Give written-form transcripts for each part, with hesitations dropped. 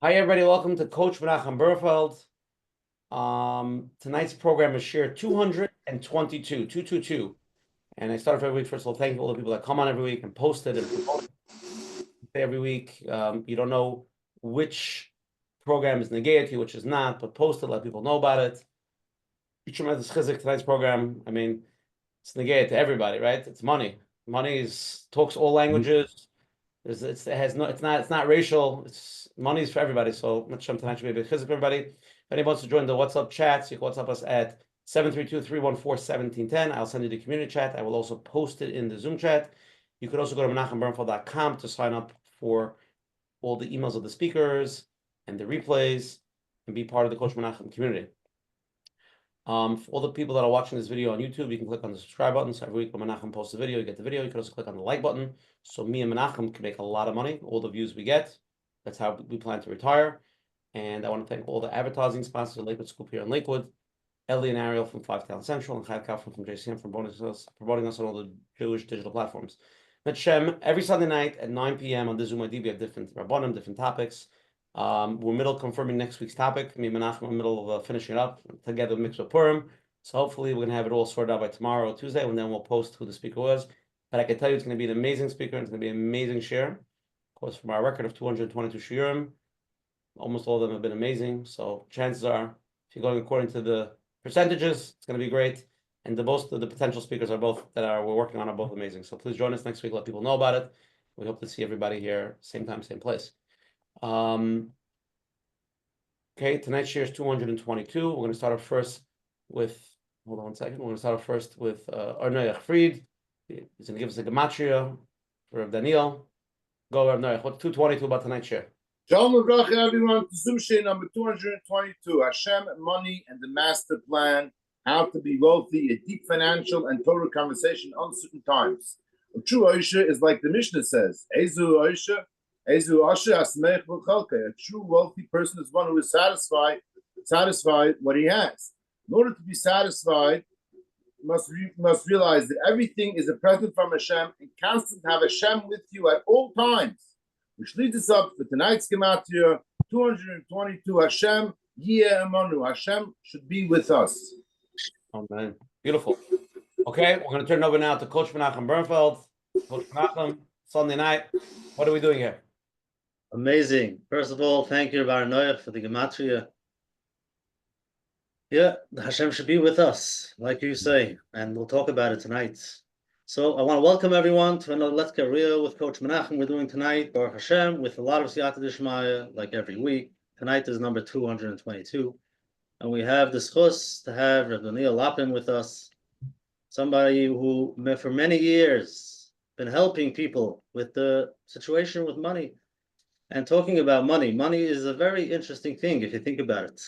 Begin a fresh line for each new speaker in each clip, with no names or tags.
Hi, everybody. Welcome to Coach Menachem Berfeld. Tonight's program is share 222, 222. And I start off every week. First of all, thank you to all the people that come on every week and post it and promote it every week. You don't know which program is negated, which is not, but post it, let people know about it. Tremendous chizik tonight's program. I mean, it's negated to everybody, right? It's money. Money is talks all languages. It's not racial. It's money's for everybody. So Menachem tonight should be a big chizik for everybody. If anybody wants to join the WhatsApp chats, you can WhatsApp us at 732-314-1710. I'll send you the community chat. I will also post it in the Zoom chat. You could also go to menachembernfeld.com to sign up for all the emails of the speakers and the replays and be part of the Coach Menachem community. For all the people that are watching this video on YouTube, you can click on the subscribe button. So every week when Menachem posts a video, you get the video. You can also click on the like button. So me and Menachem can make a lot of money. All the views we get, that's how we plan to retire. And I want to thank all the advertising sponsors, Lakewood Scoop here in Lakewood, Ellie and Ariel from 5 Town Central, and Chad Kaufman from JCM for promoting us on all the Jewish digital platforms. Menachem, every Sunday night at 9 p.m. on the Zoom ID, we have different Rabbanim, different topics. We're middle confirming next week's topic. Me and Menachem are in the middle of finishing it up together mixed with Purim. So hopefully we're going to have it all sorted out by tomorrow or Tuesday, and then we'll post who the speaker was. But I can tell you it's going to be an amazing speaker, and it's going to be an amazing share. Of course, from our record of 222 shiurim, almost all of them have been amazing. So chances are, if you're going according to the percentages, it's going to be great. And most of the potential speakers we're working on are both amazing. So please join us next week. Let people know about it. We hope to see everybody here, same time, same place. Okay, tonight's share is 222. We're going to start off first with, hold on one second. We're going to start off first with Arnoyach Fried. He's going to give us a gematria for Rav Daniel. Go, Rav Noach. What's 222 about tonight's share?
Shalom Uvracha, everyone. Zoom share number 222. Hashem, money, and the master plan. How to be wealthy, a deep financial and Torah conversation on certain times. A true Oisha is like the Mishnah says, Ezu Oisha, Ezu Asher Asmech V'chalka. A true wealthy person is one who is satisfied what he has. In order to be satisfied, must realize that everything is a present from Hashem and constant have Hashem with you at all times. Which leads us up for tonight's gematria 222. Hashem Yeh Amanu. Hashem should be with us.
Oh man, beautiful. Okay, we're going to turn it over now to Coach Menachem Bernfeld. Coach Menachem, Sunday night. What are we doing here?
Amazing. First of all, thank you, Rabbi Noach, for the gematria. Yeah, Hashem should be with us, like you say, and we'll talk about it tonight. So I want to welcome everyone to another Let's Get Real with Coach Menachem. We're doing tonight, Baruch Hashem, with a lot of Siyata D'Shmaya, like every week. Tonight is number 222. And we have the schus to have Rabbi Lapin with us, somebody who, for many years, been helping people with the situation with money. And talking about money, money is a very interesting thing if you think about it.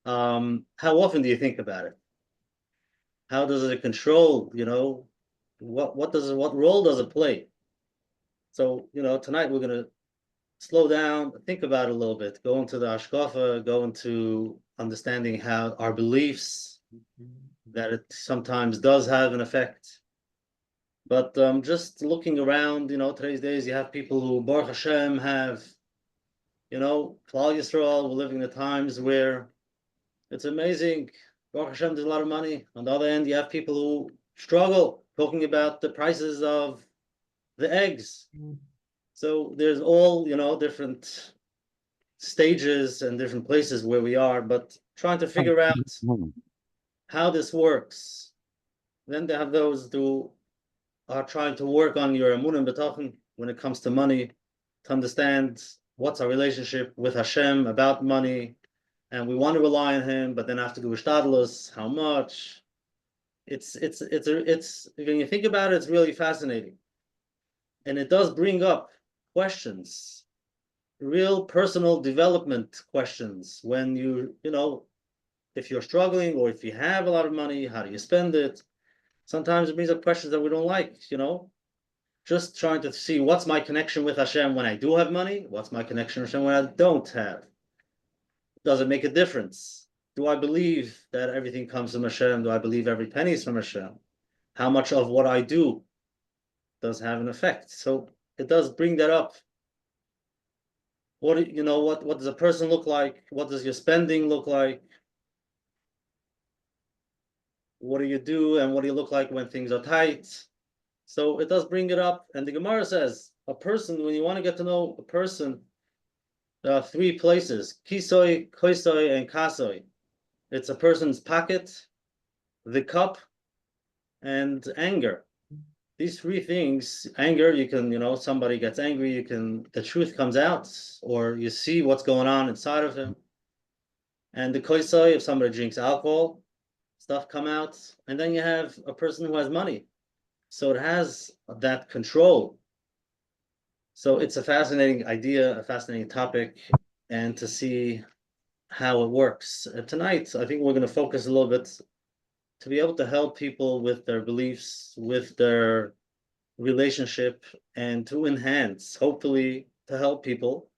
How often do you think about it? How does it control, what role does it play? So, tonight we're going to slow down, think about it a little bit, go into the hashkafa, go into understanding how our beliefs, that it sometimes does have an effect. But just looking around, today's days, you have people who, Baruch Hashem, have, Klal Yisrael, we're living in times where it's amazing. Baruch Hashem, there's a lot of money. On the other hand, you have people who struggle, talking about the prices of the eggs. So there's all, different stages and different places where we are, but trying to figure out how this works. Then they have those who are trying to work on your emunah and betachon when it comes to money, to understand what's our relationship with Hashem about money, and we want to rely on Him, but then have to do ishtadlus, how much. It's when you think about it, it's really fascinating, and it does bring up questions, real personal development questions. When if you're struggling or if you have a lot of money, how do you spend it? Sometimes it brings up questions that we don't like, just trying to see what's my connection with Hashem when I do have money, what's my connection with Hashem when I don't have. Does it make a difference? Do I believe that everything comes from Hashem? Do I believe every penny is from Hashem? How much of what I do does have an effect? So it does bring that up. what does a person look like? What does your spending look like? What do you do and what do you look like when things are tight? So it does bring it up. And the Gemara says, a person, when you want to get to know a person, there are three places: kisoi, koisoi, and kasoi. It's a person's pocket, the cup, and anger. These three things, anger, you can, somebody gets angry, the truth comes out, or you see what's going on inside of him. And the koisoi, if somebody drinks alcohol, stuff come out. And then you have a person who has money. So it has that control. So it's a fascinating idea, a fascinating topic, and to see how it works. Tonight, I think we're going to focus a little bit to be able to help people with their beliefs, with their relationship, and to enhance, hopefully, to help people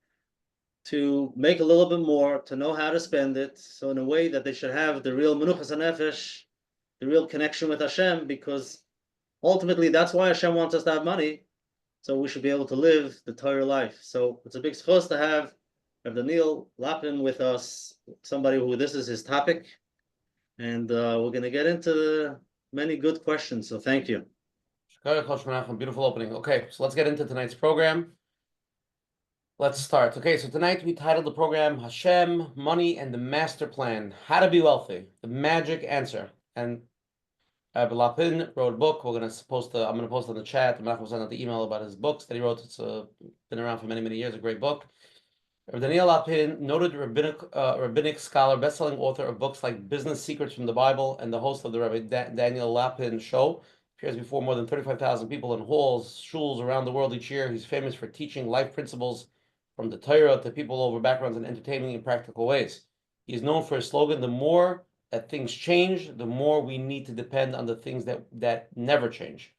to make a little bit more, to know how to spend it, so in a way that they should have the real menuchas hanefesh, the real connection with Hashem, because ultimately that's why Hashem wants us to have money, so we should be able to live the Torah life. So it's a big schos to have Rabbi Lapin with us, somebody who this is his topic, and we're going to get into many good questions, so thank you.
Beautiful opening. Okay, so let's get into tonight's program. Let's start. Okay, so tonight we titled the program Hashem, Money, and the Master Plan, How to Be Wealthy, the Magic Answer. And Rabbi Lapin wrote a book. I'm going to post on the chat. Menachem sent out the email about his books that he wrote. It's been around for many, many years, a great book. Rabbi Lapin, noted rabbinic scholar, best-selling author of books like Business Secrets from the Bible, and the host of the Rabbi Daniel Lapin Show. Appears before more than 35,000 people in halls, shuls around the world each year. He's famous for teaching life principles from the Torah to people over backgrounds in entertaining and practical ways. He is known for his slogan, the more that things change, the more we need to depend on the things that never change.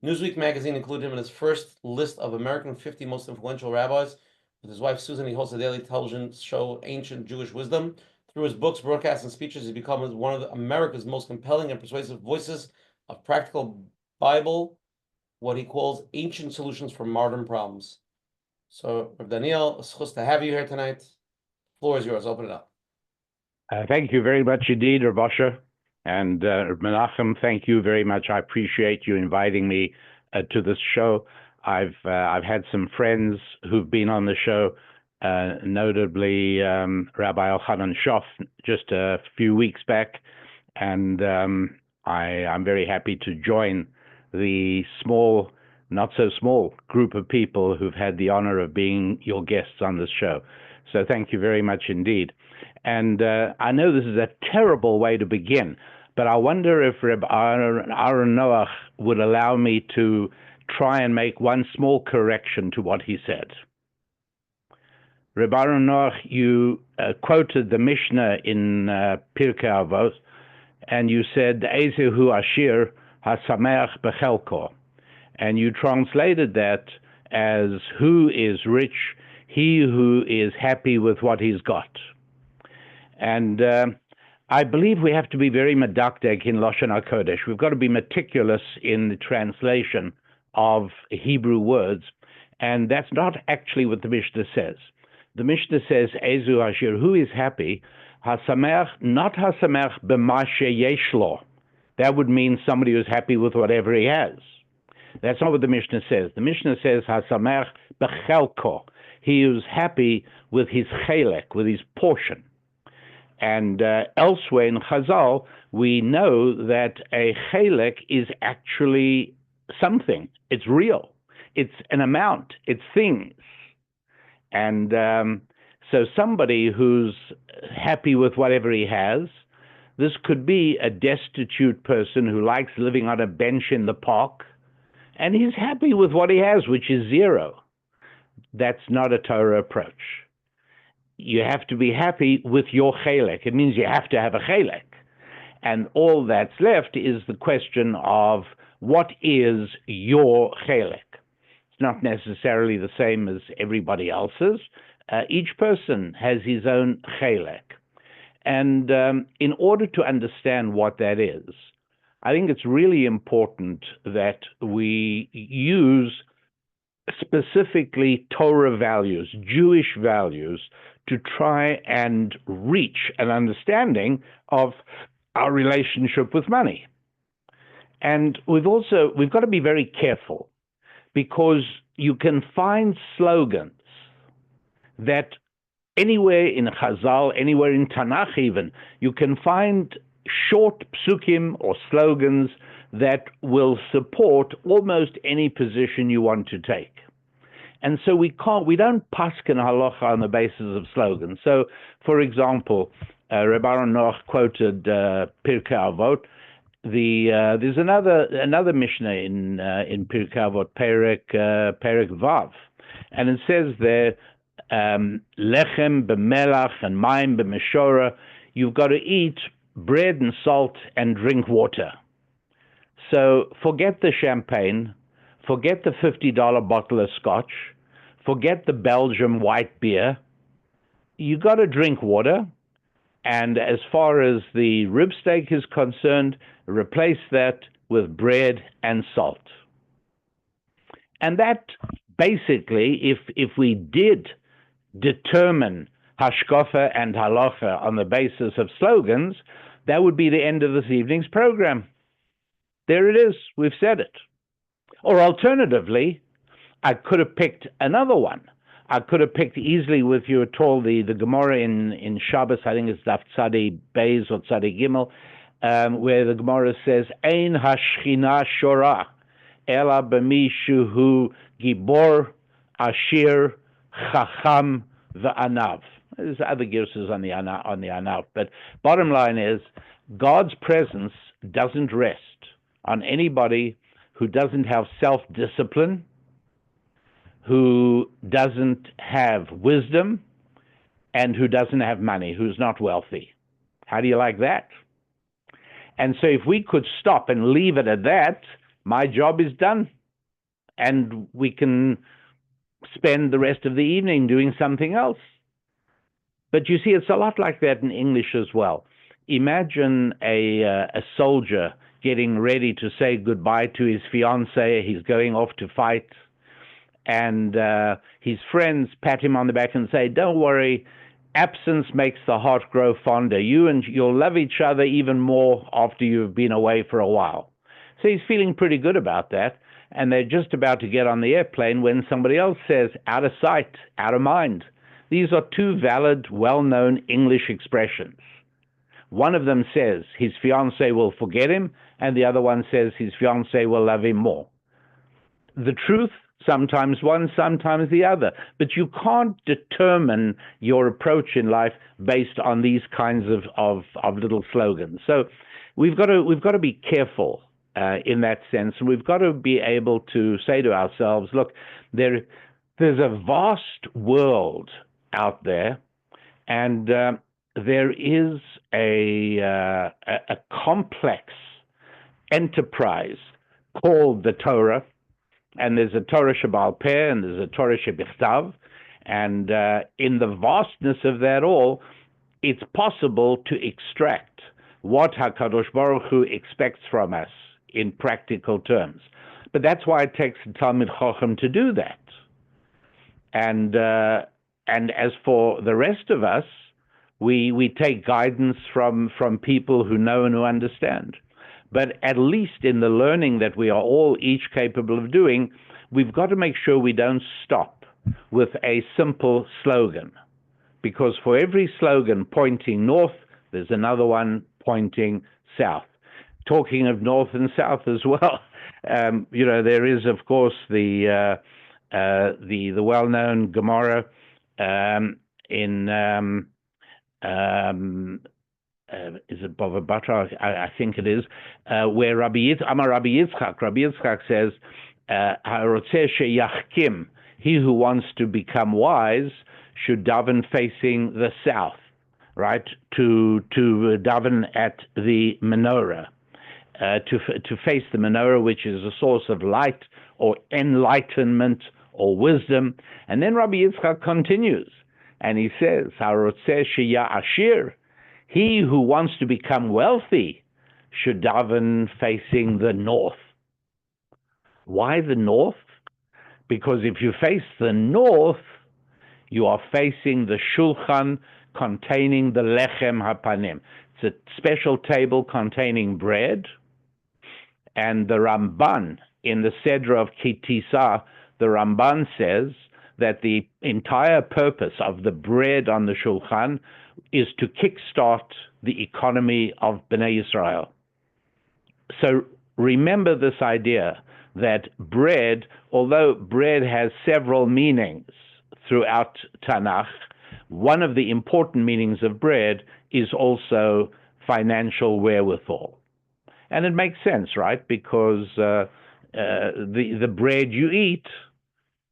Newsweek magazine included him in its first list of American 50 most influential rabbis. With his wife Susan, he hosts a daily television show, Ancient Jewish Wisdom. Through his books, broadcasts, and speeches, he's become one of America's most compelling and persuasive voices of practical Bible, what he calls ancient solutions for modern problems. So, Rabbi Daniel, it's good to have you here tonight. The floor is yours. Open it up.
Thank you very much indeed, Rabbi. And Menachem, thank you very much. I appreciate you inviting me to this show. I've had some friends who've been on the show, notably Rabbi Elchanan Shoff just a few weeks back, and I'm very happy to join the small, not so small group of people who've had the honor of being your guests on this show. So thank you very much indeed. And I know this is a terrible way to begin, but I wonder if Reb Aaron Noach would allow me to try and make one small correction to what he said. Reb Aaron Noach, you quoted the Mishnah in Pirkei Avos, and you said, Ezehu Ashir HaSameach Bechelko. And you translated that as, who is rich? He who is happy with what he's got. And I believe we have to be very medakdek in Lashon HaKodesh. We've got to be meticulous in the translation of Hebrew words, and that's not actually what the Mishnah says. The Mishnah says, Ezu Ashir, who is happy? HaSameach, not HaSameach b'ma sheyesh lo. That would mean somebody who's happy with whatever he has. That's not what the Mishnah says. The Mishnah says, HaSameach b'chelko. He is happy with his chelek, with his portion. And elsewhere in Chazal, we know that a chelek is actually something. It's real. It's an amount. It's things. And so somebody who's happy with whatever he has, this could be a destitute person who likes living on a bench in the park, and he's happy with what he has, which is zero. That's not a Torah approach. You have to be happy with your chelek. It means you have to have a chelek. And all that's left is the question of what is your chelek. It's not necessarily the same as everybody else's. Each person has his own chelek. And in order to understand what that is, I think it's really important that we use specifically Torah values, Jewish values, to try and reach an understanding of our relationship with money. And we've got to be very careful, because you can find slogans that anywhere in Chazal, anywhere in Tanakh even, you can find short psukim or slogans that will support almost any position you want to take. And so we don't paskin halacha on the basis of slogans. So, for example, Rabbi Noach quoted Pirkei Avot. There's another Mishnah in Pirkei Avot, Perek Vav, and it says there, lechem b'melach and mayim b'meshora. You've got to eat bread and salt and drink water. So forget the champagne, forget the $50 bottle of scotch, forget the Belgium white beer. You got to drink water. And as far as the rib steak is concerned, replace that with bread and salt. And that basically, if we did determine hashkafa and halacha on the basis of slogans, that would be the end of this evening's program. There it is. We've said it. Or alternatively, I could have picked another one. I could have picked easily with you at all the Gemara in Shabbos, I think it's Daf Tzadi Beis or Tzadi Gimel, where the Gemara says, Ein hashchina shora, ela b'mishu hu gibor, ashir, chacham, v'anav. There's other girsas on the anav, but bottom line is, God's presence doesn't rest on anybody who doesn't have self-discipline, who doesn't have wisdom, and who doesn't have money, who's not wealthy. How do you like that? And so if we could stop and leave it at that, my job is done. And we can spend the rest of the evening doing something else. But you see, it's a lot like that in English as well. Imagine a soldier getting ready to say goodbye to his fiancée. He's going off to fight. And his friends pat him on the back and say, don't worry, absence makes the heart grow fonder. You'll love each other even more after you've been away for a while. So he's feeling pretty good about that. And they're just about to get on the airplane when somebody else says, out of sight, out of mind. These are two valid, well-known English expressions. One of them says his fiancée will forget him, and the other one says his fiancée will love him more. The truth, sometimes one, sometimes the other. But you can't determine your approach in life based on these kinds of little slogans. So we've got to be careful in that sense, and we've got to be able to say to ourselves, look, there's a vast world out there, and there is a complex enterprise called the Torah. And there's a Torah Shebaal Peh, and there's a Torah Shebichtav, and in the vastness of that all, it's possible to extract what HaKadosh Baruch Hu expects from us in practical terms. But that's why it takes a Talmid Chacham to do that. And as for the rest of us, we take guidance from people who know and who understand. But at least in the learning that we are all each capable of doing, we've got to make sure we don't stop with a simple slogan. Because for every slogan pointing north, there's another one pointing south. Talking of north and south as well, there is, of course, the well-known Gemara in is it Bava Batra? I think it is, where Rabbi Yitzchak says, "Harotzeh sheyachkim," he who wants to become wise should daven facing the south, right? To daven at the menorah, to face the menorah, which is a source of light or enlightenment or wisdom. And then Rabbi Yitzchak continues, and he says, "Harotzeh sheyashir." He who wants to become wealthy should daven facing the north. Why the north? because if you face the north, you are facing the shulchan containing the lechem hapanim. It's a special table containing bread, and the Ramban in the Seder of Kitisa, the Ramban says that the entire purpose of the bread on the shulchan is to kickstart the economy of Bnei Israel. So remember this idea that bread, although bread has several meanings throughout Tanakh, one of the important meanings of bread is also financial wherewithal. And it makes sense, right? Because the bread you eat,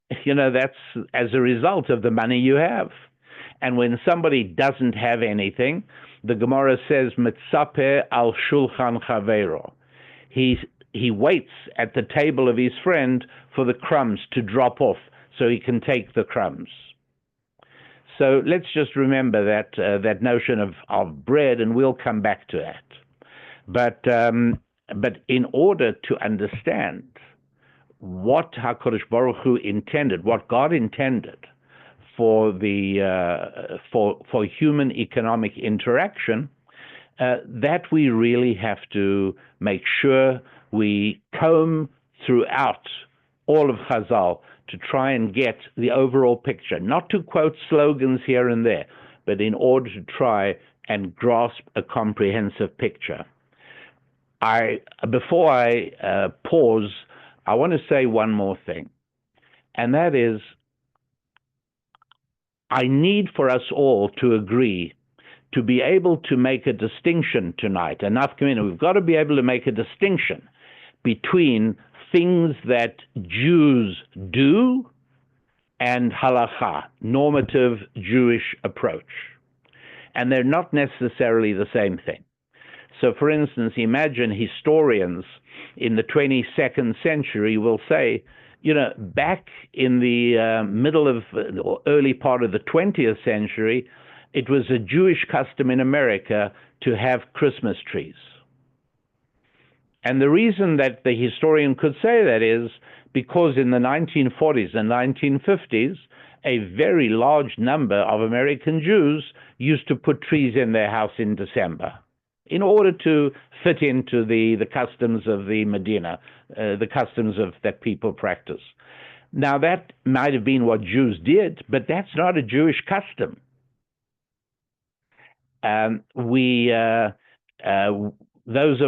that's as a result of the money you have. And when somebody doesn't have anything, the Gemara says, "Mitzapeh al shulchan chaveiro." He waits at the table of his friend for the crumbs to drop off so he can take the crumbs. So let's just remember that notion of bread, and we'll come back to that. But in order to understand what HaKadosh Baruch Hu intended, what God intended for for human economic interaction, that we really have to make sure we comb throughout all of Chazal to try and get the overall picture, not to quote slogans here and there, but in order to try and grasp a comprehensive picture. Before I pause, I want to say one more thing, and that is, I need for us all to agree to be able to make a distinction tonight. We've got to be able to make a distinction between things that Jews do and halakha, normative Jewish approach. And they're not necessarily the same thing. So, for instance, imagine historians in the 22nd century will say, back in the middle of or early part of the 20th century, it was a Jewish custom in America to have Christmas trees. And the reason that the historian could say that is because in the 1940s and 1950s, a very large number of American Jews used to put trees in their house in December in order to fit into the customs of the Medina, the customs that people practice. Now, that might have been what Jews did, but that's not a Jewish custom. Those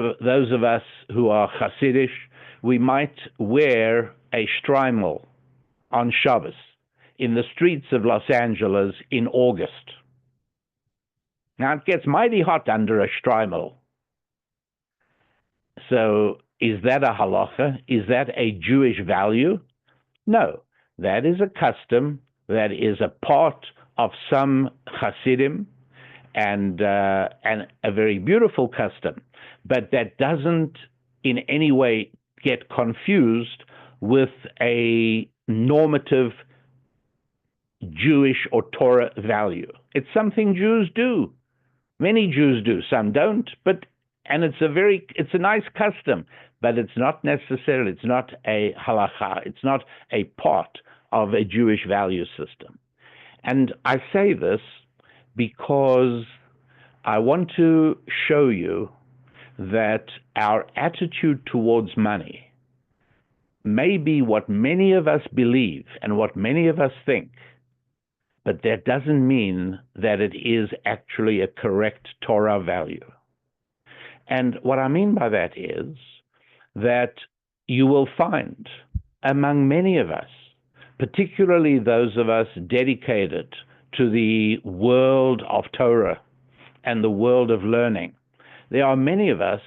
of us who are Hasidish, we might wear a shtreimel on Shabbos in the streets of Los Angeles in August. Now, it gets mighty hot under a shtreimel. So, is that a halacha? Is that a Jewish value? No, that is a custom that is a part of some Hasidim, and a very beautiful custom, but that doesn't in any way get confused with a normative Jewish or Torah value. It's something Jews do. Many Jews do, some don't, and it's a nice custom, but it's not necessarily, it's not a halacha, it's not a part of a Jewish value system. And I say this because I want to show you that our attitude towards money may be what many of us believe and what many of us think, but that doesn't mean that it is actually a correct Torah value. And what I mean by that is that you will find among many of us, particularly those of us dedicated to the world of Torah and the world of learning, there are many of us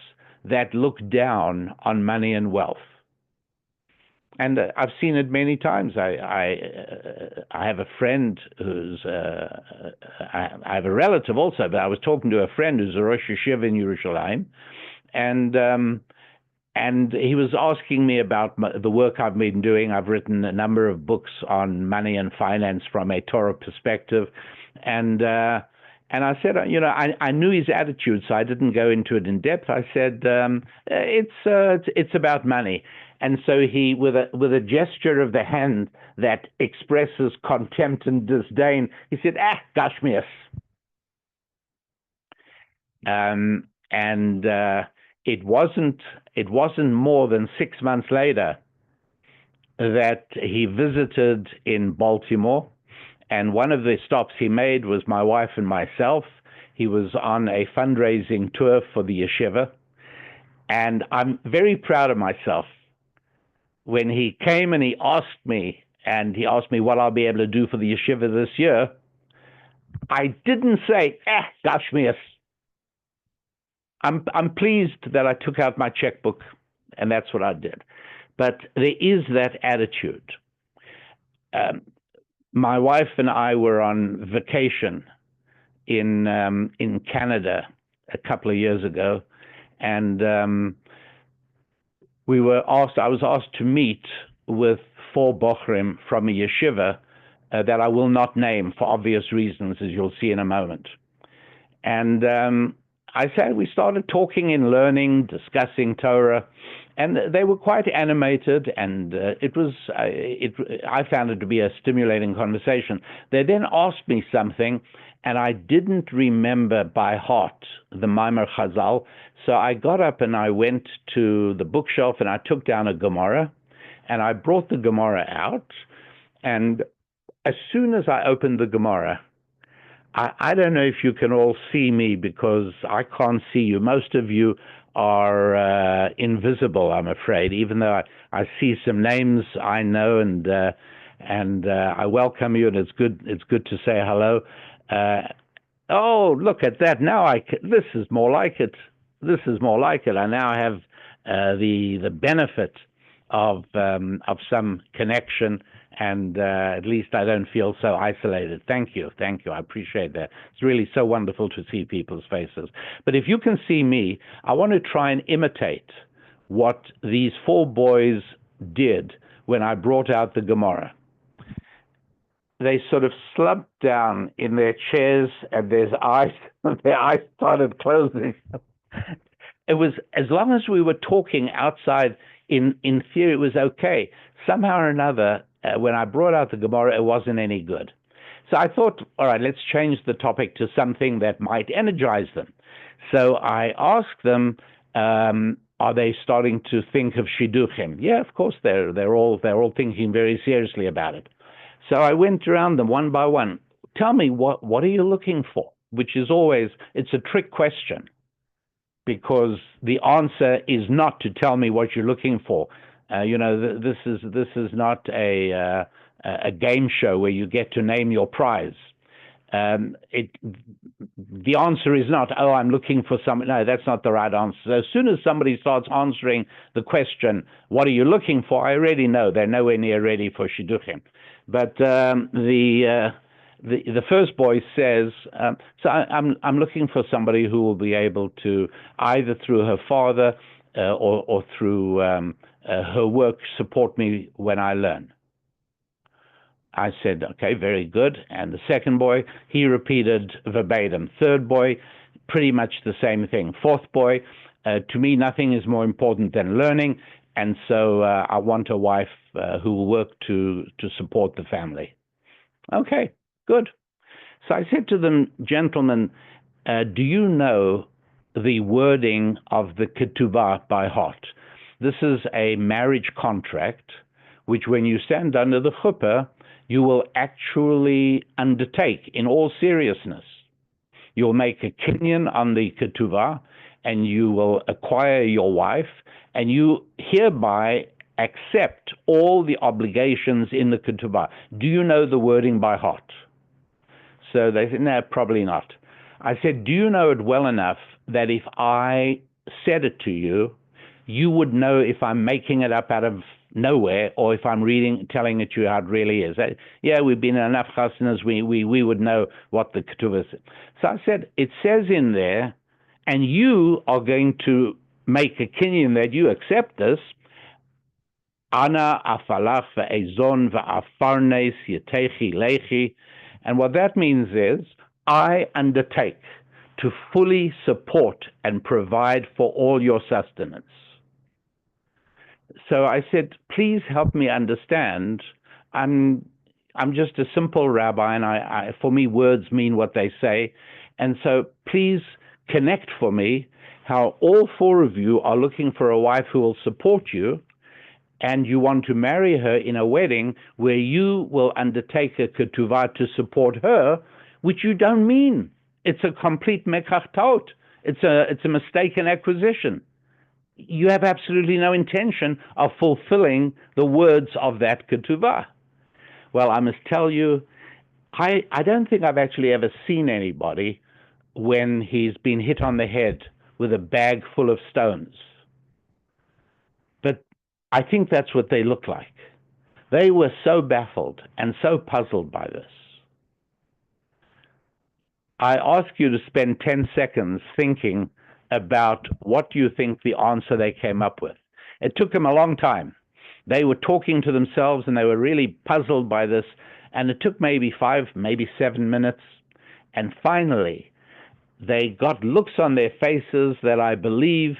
that look down on money and wealth. And I've seen it many times. I have a friend who's, I have a relative also, but I was talking to a friend who's a Rosh Yeshiva in Yerushalayim, and he was asking me about the work I've been doing. I've written a number of books on money and finance from a Torah perspective, and And I said, I knew his attitude, so I didn't go into it in depth. I said, it's about money. And so he, with a gesture of the hand that expresses contempt and disdain, he said, Gashmias. It wasn't more than 6 months later that he visited in Baltimore, and one of the stops he made was my wife and myself. He was on a fundraising tour for the yeshiva, and I'm very proud of myself. When he came and he asked me what I'll be able to do for the yeshiva this year, I didn't say, Gashmias. I'm pleased that I took out my checkbook, and that's what I did. But there is that attitude. My wife and I were on vacation in Canada a couple of years ago, and I was asked to meet with 4 bochrim from a yeshiva that I will not name for obvious reasons, as you'll see in a moment. And I said we started talking and learning, discussing Torah, and they were quite animated, and I found it to be a stimulating conversation. They then asked me something, and I didn't remember by heart the Maimer Chazal, so I got up and I went to the bookshelf and I took down a Gemara, and I brought the Gemara out, and as soon as I opened the Gemara, I don't know if you can all see me because I can't see you. Most of you are invisible, I'm afraid, even though I see some names I know, and I welcome you, and it's good to say hello. Oh, look at that. Now this is more like it. This is more like it. I now have the benefit of some connection, and at least I don't feel so isolated. Thank you. I appreciate that. It's really so wonderful to see people's faces. But if you can see me, I want to try and imitate what these 4 boys did when I brought out the Gemara. They sort of slumped down in their chairs, and their eyes started closing. It was, as long as we were talking outside, in theory, it was okay. Somehow or another, when I brought out the Gemara, it wasn't any good. So I thought, all right, let's change the topic to something that might energize them. So I asked them, are they starting to think of shidduchim? Yeah, of course, they're all thinking very seriously about it. So I went around them one by one. Tell me, what are you looking for? Which is always, it's a trick question, because the answer is not to tell me what you're looking for. This is not a game show where you get to name your prize. The answer is not, I'm looking for something. No, that's not the right answer. So as soon as somebody starts answering the question, what are you looking for? I already know they're nowhere near ready for shidduchim. But the first boy says, so I'm looking for somebody who will be able to, either through her father or through her work, support me when I learn. I said, okay, very good. And the second boy, he repeated verbatim. Third boy, pretty much the same thing. Fourth boy, to me, nothing is more important than learning. And so I want a wife who will work to support the family. Okay, good. So I said to them, gentlemen, do you know the wording of the ketubah by heart? This is a marriage contract, which when you stand under the chuppah, you will actually undertake in all seriousness. You'll make a kinyan on the ketubah, and you will acquire your wife, and you hereby accept all the obligations in the ketubah. Do you know the wording by heart? So they said, no, probably not. I said, do you know it well enough that if I said it to you, you would know if I'm making it up out of nowhere or if I'm telling it to you how it really is? Yeah, we've been in enough chasanas, we would know what the ketubah is. So I said, it says in there, and you are going to make a kinyan that you accept this. Ana afalach ve'ezon ve'afarnes yetechi lechi. And what that means is, I undertake to fully support and provide for all your sustenance. So I said, please help me understand. I'm just a simple rabbi, and for me, words mean what they say. And so please connect for me how all four of you are looking for a wife who will support you, and you want to marry her in a wedding where you will undertake a ketuvah to support her, which you don't mean. It's a complete mekach. It's a mistaken acquisition. You have absolutely no intention of fulfilling the words of that ketuvah. Well, I must tell you, I don't think I've actually ever seen anybody when he's been hit on the head with a bag full of stones. But I think that's what they look like. They were so baffled and so puzzled by this. I ask you to spend 10 seconds thinking about what you think the answer they came up with. It took them a long time. They were talking to themselves and they were really puzzled by this, and it took maybe 5, maybe 7 minutes, and finally they got looks on their faces that I believe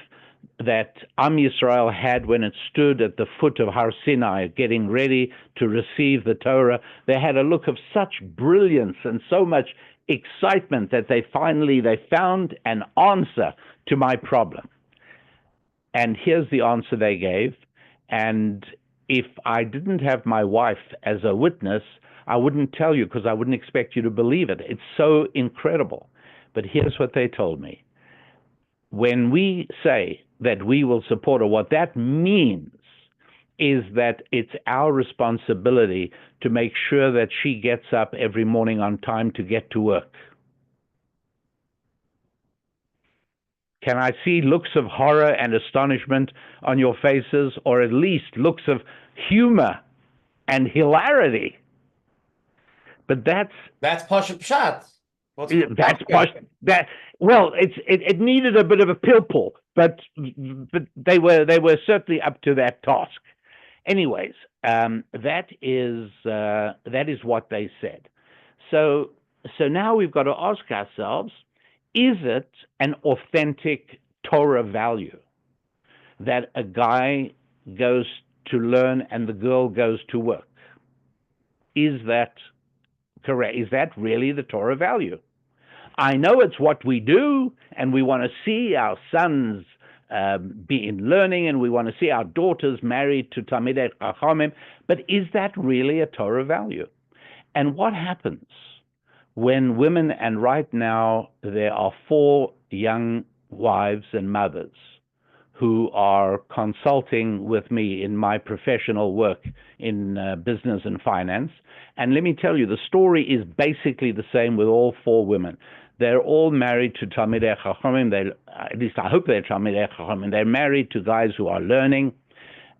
that Am Yisrael had when it stood at the foot of Har Sinai getting ready to receive the Torah. They had a look of such brilliance and so much excitement that they found an answer to my problem. And here's the answer they gave. And if I didn't have my wife as a witness, I wouldn't tell you, because I wouldn't expect you to believe it. It's so incredible. But here's what they told me. When we say that we will support her, what that means is that it's our responsibility to make sure that she gets up every morning on time to get to work. Can I see looks of horror and astonishment on your faces, or at least looks of humor and hilarity? But that's
Pasha Pshat.
It needed a bit of a pilpul, but they were certainly up to that task. Anyways, that is what they said. So now we've got to ask ourselves, is it an authentic Torah value that a guy goes to learn and the girl goes to work? Is that correct? Is that really the Torah value? I know it's what we do, and we want to see our sons be in learning, and we want to see our daughters married to Talmidei Chachamim, but is that really a Torah value? And what happens when women, and right now there are 4 young wives and mothers who are consulting with me in my professional work in business and finance. And let me tell you, the story is basically the same with all 4 women. They're all married to Talmidei Chachamim. At least I hope they're Talmidei Chachamim. They're married to guys who are learning.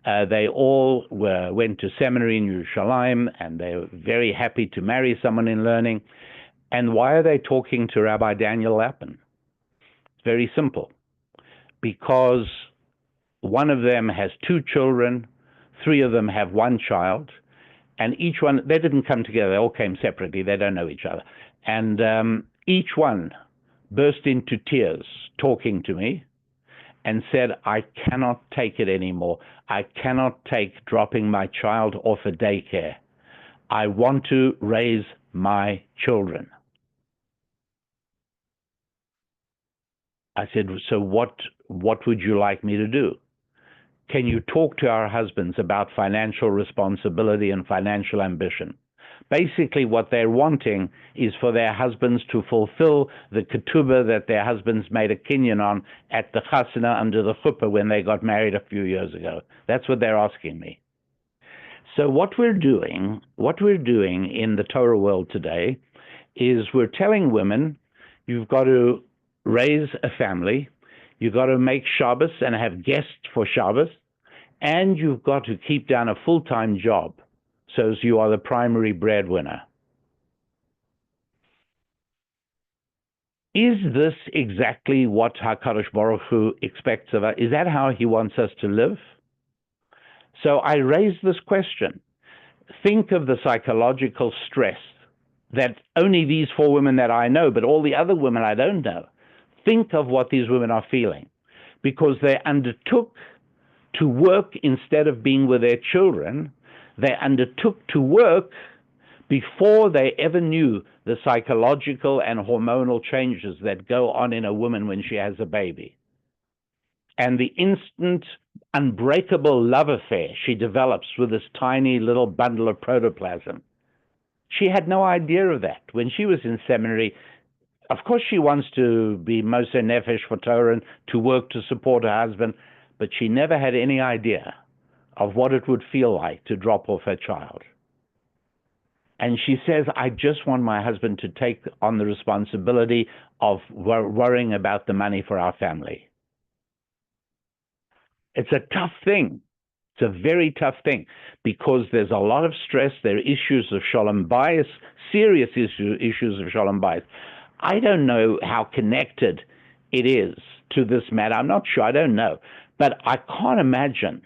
They all went to seminary in Yerushalayim, and they're very happy to marry someone in learning. And why are they talking to Rabbi Daniel Lapin? It's very simple. Because one of them has 2 children, 3 of them have 1 child, and each one, they didn't come together, they all came separately, they don't know each other. And each one burst into tears talking to me and said, I cannot take it anymore. I cannot take dropping my child off at daycare. I want to raise my children. I said, so what would you like me to do? Can you talk to our husbands about financial responsibility and financial ambition? Basically, what they're wanting is for their husbands to fulfill the ketubah that their husbands made a kinyan on at the chasana under the chuppah when they got married a few years ago. That's what they're asking me. So what we're doing in the Torah world today is we're telling women, you've got to raise a family, you've got to make Shabbos and have guests for Shabbos, and you've got to keep down a full-time job so as you are the primary breadwinner. Is this exactly what HaKadosh Baruch Hu expects of us? Is that how he wants us to live? So I raise this question. Think of the psychological stress that only these 4 women that I know, but all the other women I don't know, think of what these women are feeling, because they undertook to work instead of being with their children. They undertook to work before they ever knew the psychological and hormonal changes that go on in a woman when she has a baby. And the instant, unbreakable love affair she develops with this tiny little bundle of protoplasm. She had no idea of that. When she was in seminary, of course she wants to be Moshe Nefesh for Torah and to work to support her husband, but she never had any idea of what it would feel like to drop off her child. And she says, I just want my husband to take on the responsibility of worrying about the money for our family. It's a tough thing. It's a very tough thing, because there's a lot of stress. There are issues of shalom bias, serious issues of shalom bias. I don't know how connected it is to this matter. I'm not sure. I don't know. But I can't imagine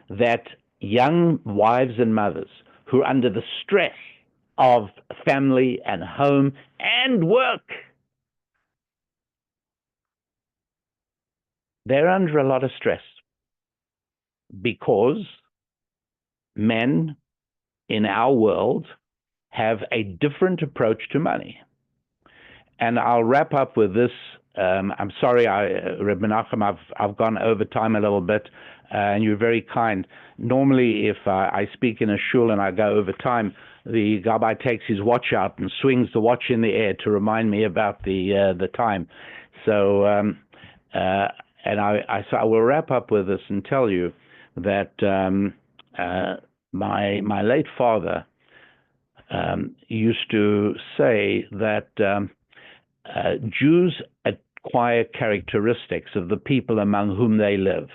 that young wives and mothers who are under the stress of family and home and work, they're under a lot of stress, because men in our world have a different approach to money. And I'll wrap up with this. I'm sorry, Rabbi Menachem, I've gone over time a little bit, and you're very kind. Normally, if I speak in a shul and I go over time, the Rabbi takes his watch out and swings the watch in the air to remind me about the time. So, and I will wrap up with this and tell you that my late father used to say that Jews acquire characteristics of the people among whom they live.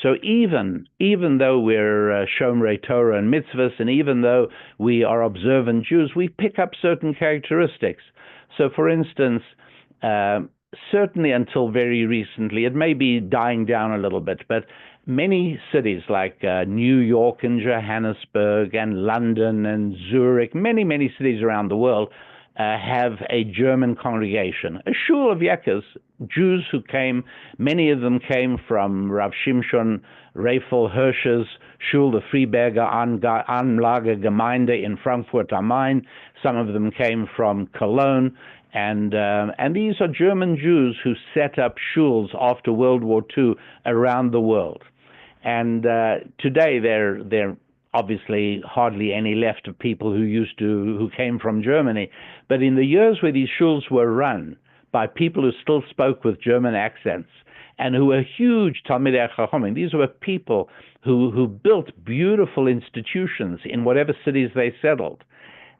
So even though we're Shomrei Torah and mitzvahs, and even though we are observant Jews, we pick up certain characteristics. So, for instance, certainly until very recently, it may be dying down a little bit, but many cities like New York and Johannesburg and London and Zurich, many cities around the world have a German congregation, a shul of Yekkes, Jews who came. Many of them came from Rav Shimshon Raphael Hirsch's shul, the Freiberger Anlage Gemeinde in Frankfurt am Main. Some of them came from Cologne. And these are German Jews who set up shuls after World War II around the world. And today they're obviously hardly any left of people who came from Germany. But in the years where these shuls were run by people who still spoke with German accents and who were huge Talmidei Chachamim, these were people who built beautiful institutions in whatever cities they settled.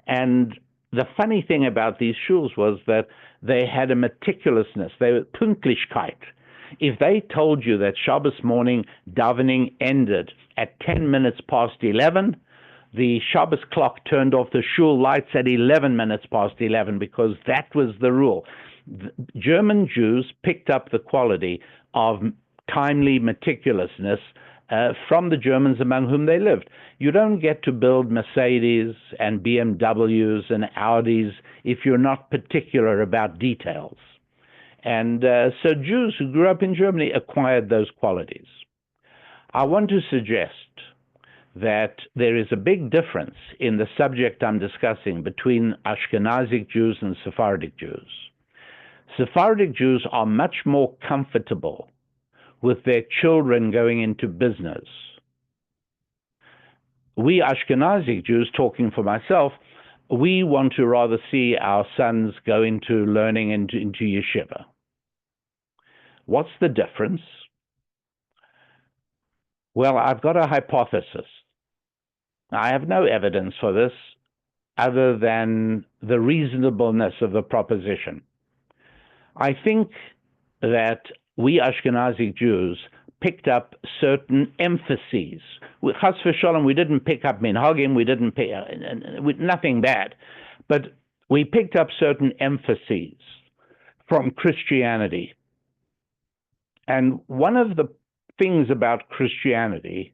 And the funny thing about these shuls was that they had a meticulousness. They were Pünktlichkeit. If they told you that Shabbos morning davening ended at 10 minutes past 11, the Shabbos clock turned off the shul lights at 11 minutes past 11, because that was the rule. German Jews picked up the quality of timely meticulousness from the Germans among whom they lived. You don't get to build Mercedes and BMWs and Audis if you're not particular about details. And so Jews who grew up in Germany acquired those qualities. I want to suggest that there is a big difference in the subject I'm discussing between Ashkenazic Jews and Sephardic Jews. Sephardic Jews are much more comfortable with their children going into business. We Ashkenazic Jews, talking for myself, we want to rather see our sons go into learning into yeshiva. What's the difference? Well, I've got a hypothesis. I have no evidence for this other than the reasonableness of the proposition. I think that we Ashkenazi Jews picked up certain emphases. Chas v'sholom, we didn't pick up minhagim, we didn't pick nothing bad, but we picked up certain emphases from Christianity. And one of the things about Christianity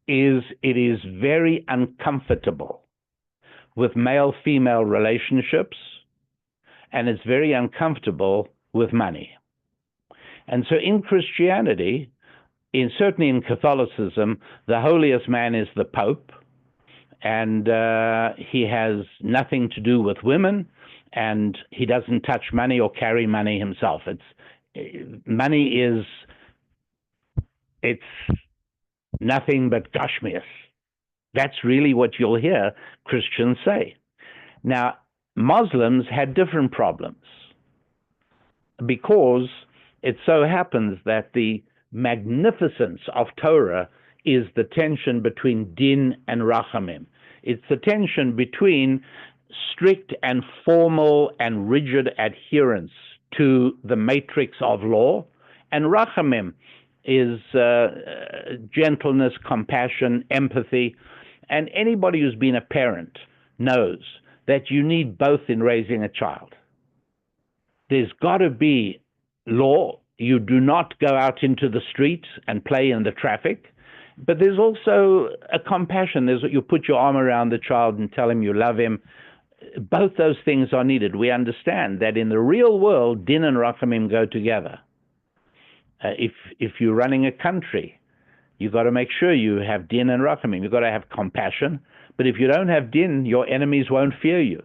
is it is very uncomfortable with male-female relationships, and it's very uncomfortable with money. And so in Christianity, certainly in Catholicism, the holiest man is the Pope, and he has nothing to do with women, and he doesn't touch money or carry money himself. It's nothing but gashmias. That's really what you'll hear Christians say. Now, Muslims had different problems because it so happens that the magnificence of Torah is the tension between din and rachamim. It's the tension between strict and formal and rigid adherence to the matrix of law, and rachamim is gentleness, compassion, empathy. And anybody who's been a parent knows that you need both in raising a child. There's got to be law. You do not go out into the streets and play in the traffic. But there's also a compassion. You put your arm around the child and tell him you love him. Both those things are needed. We understand that in the real world, din and rachamim go together. If you're running a country, you've got to make sure you have din and rachamim. You've got to have compassion. But if you don't have din, your enemies won't fear you.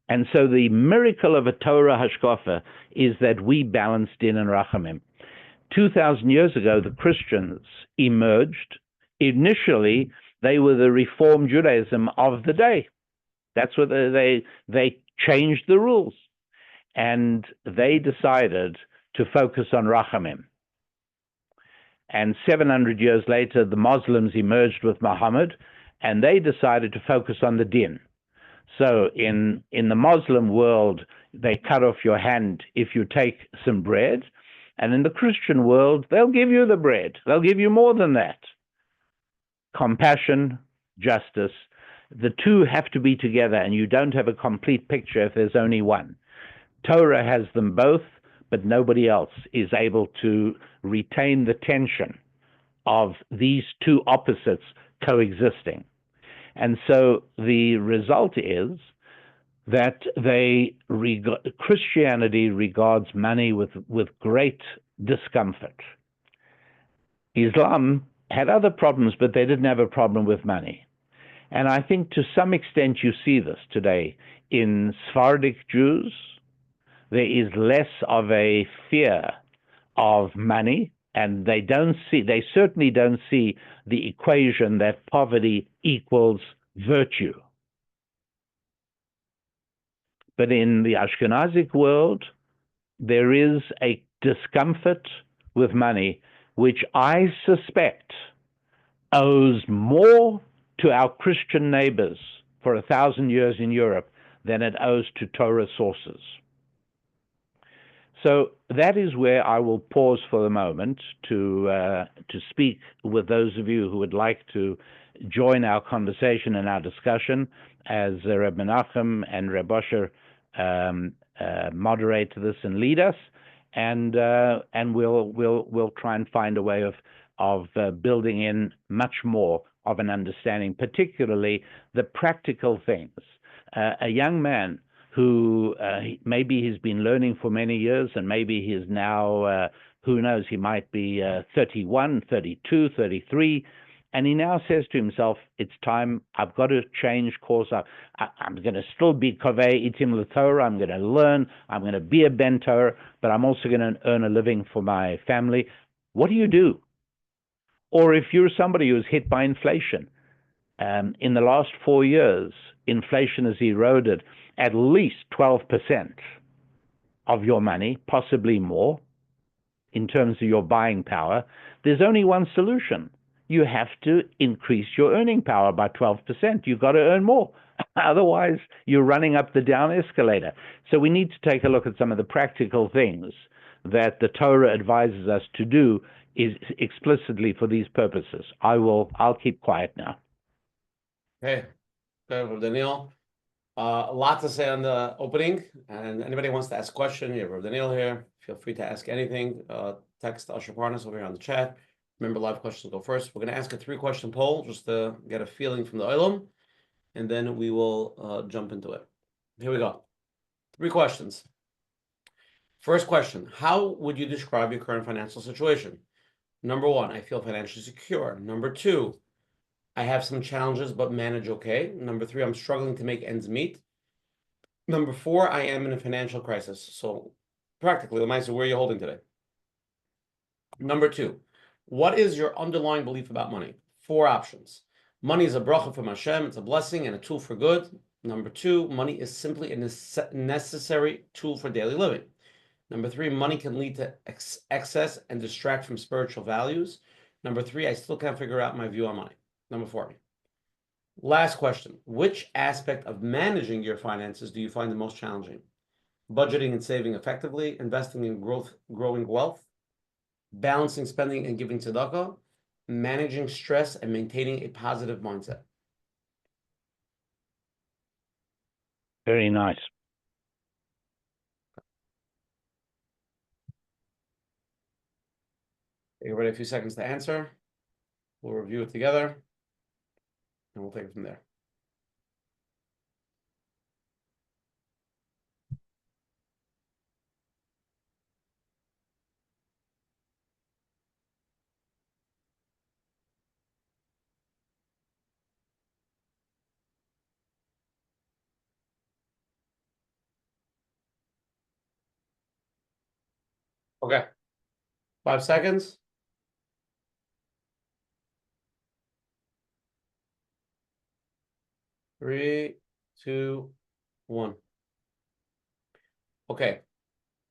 And so the miracle of a Torah hashkafa is that we balance din and rachamim. 2,000 years ago, the Christians emerged. Initially, they were the Reform Judaism of the day. That's what they changed the rules. And they decided to focus on rachamim. And 700 years later, the Muslims emerged with Muhammad, and they decided to focus on the din. So in the Muslim world, they cut off your hand if you take some bread. And in the Christian world, they'll give you the bread. They'll give you more than that. Compassion, justice, the two have to be together, and you don't have a complete picture if there's only one. Torah has them both, but nobody else is able to retain the tension of these two opposites coexisting. And so the result is that Christianity regards money with great discomfort. Islam had other problems, but they didn't have a problem with money. And I think to some extent you see this today in Sephardic Jews. There is less of a fear of money, and they certainly don't see the equation that poverty equals virtue. But in the Ashkenazic world, there is a discomfort with money, which I suspect owes more to our Christian neighbors for 1,000 years in Europe than it owes to Torah sources. So that is where I will pause for the moment to speak with those of you who would like to join our conversation and our discussion as Rabbi Menachem and Rabbi moderate this and lead us, and we'll try and find a way of building in much more of an understanding, particularly the practical things. A young man who maybe he's been learning for many years, and maybe he's now, who knows, he might be 31, 32, 33, and he now says to himself, it's time, I've got to change course. I'm going to still be kovei itim l'Torah, I'm going to learn, I'm going to be a ben Torah, but I'm also going to earn a living for my family. What do you do? Or if you're somebody who's hit by inflation, in the last 4 years, inflation has eroded at least 12% of your money, possibly more, in terms of your buying power. There's only one solution. You have to increase your earning power by 12%. You've got to earn more. Otherwise, you're running up the down escalator. So we need to take a look at some of the practical things that the Torah advises us to do is explicitly for these purposes. I'll keep quiet now.
Okay, Rabbi Daniel. A lot to say on the opening, and anybody wants to ask a question, you have Rabbi Daniel here. Feel free to ask anything. Text Asher Parnas over here on the chat. Remember, live questions go first. We're going to ask a 3-question poll just to get a feeling from the Olam. and then we will jump into it. Here we go. 3 questions. First question, how would you describe your current financial situation? Number 1, I feel financially secure. Number 2, I have some challenges but manage okay. Number 3, I'm struggling to make ends meet. Number 4, I am in a financial crisis. So practically, Lamaisa, where are you holding today? Number 2, what is your underlying belief about money? 4 options. Money is a bracha from Hashem. It's a blessing and a tool for good. Number 2, money is simply a necessary tool for daily living. Number 3, money can lead to excess and distract from spiritual values. Number 3, I still can't figure out my view on money. Number 4. Last question. Which aspect of managing your finances do you find the most challenging? Budgeting and saving effectively, investing in growing wealth, balancing spending and giving tzedakah, managing stress and maintaining a positive mindset.
Very nice.
Take everybody a few seconds to answer. We'll review it together, and we'll take it from there. Okay. 5 seconds. Three, 2, 1. Okay.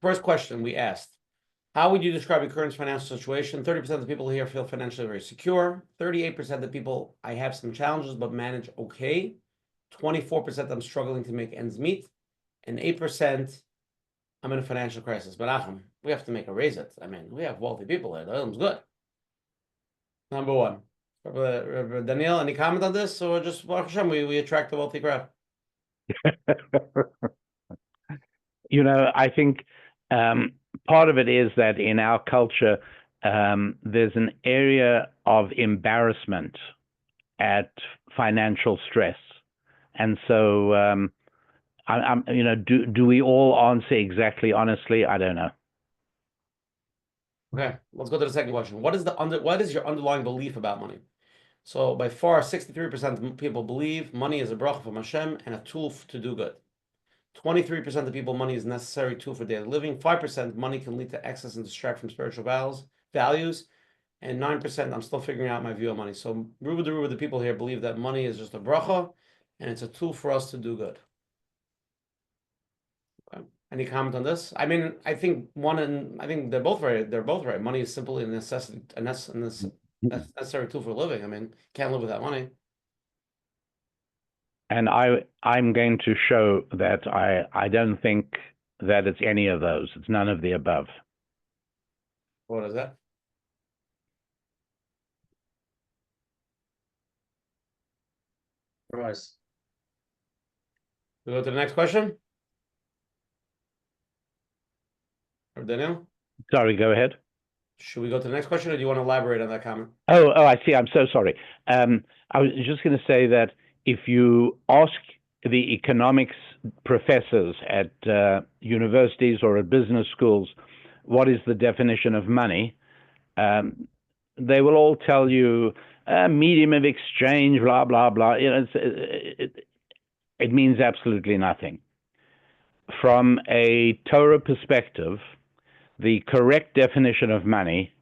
First question we asked. How would you describe your current financial situation? 30% of the people here feel financially very secure. 38% of the people, I have some challenges but manage okay. 24% I'm struggling to make ends meet. And 8% I'm in a financial crisis. Menachem, we have to make a raise it. I mean, we have wealthy people here. That good. Number 1. Rabbi Daniel, any comment on this? Or just, Hashem, we attract the wealthy crowd?
I think part of it is that in our culture, there's an area of embarrassment at financial stress. And so, do we all answer exactly honestly? I don't know.
Okay, let's go to the second question. What is your underlying belief about money? So by far, 63% of people believe money is a bracha from Hashem and a tool to do good. 23% of people, money is a necessary tool for daily living. 5%, money can lead to excess and distract from spiritual values. And 9%, I'm still figuring out my view on money. So the people here believe that money is just a bracha and it's a tool for us to do good. Okay. Any comment on this? I mean, I think they're both right. They're both right. Money is simply a necessary tool for living. I mean, can't live without money.
And I'm going to show that I don't think that it's any of those. It's none of the above.
What is that?
Right.
We go to the next question. Or Daniel?
Sorry, go ahead.
Should we go to the next question, or do you want to elaborate on that comment?
Oh, I see. I'm so sorry. I was just going to say that if you ask the economics professors at universities or at business schools, what is the definition of money, they will all tell you medium of exchange, blah, blah, blah. It means absolutely nothing. From a Torah perspective, the correct definition of money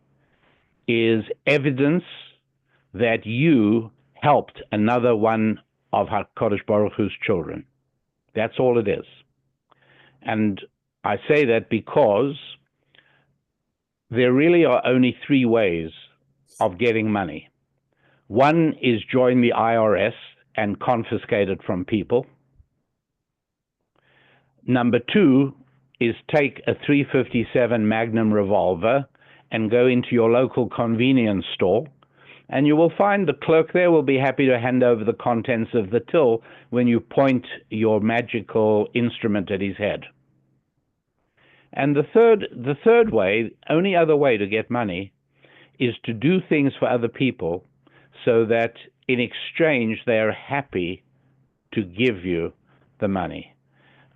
is evidence that you helped another one of HaKadosh Baruch Hu's children. That's all it is. And I say that because there really are only 3 ways of getting money. One is join the IRS and confiscate it from people. Number 2 is take a .357 Magnum revolver and go into your local convenience store, and you will find the clerk there will be happy to hand over the contents of the till when you point your magical instrument at his head. And the third way, only other way to get money, is to do things for other people so that in exchange they are happy to give you the money.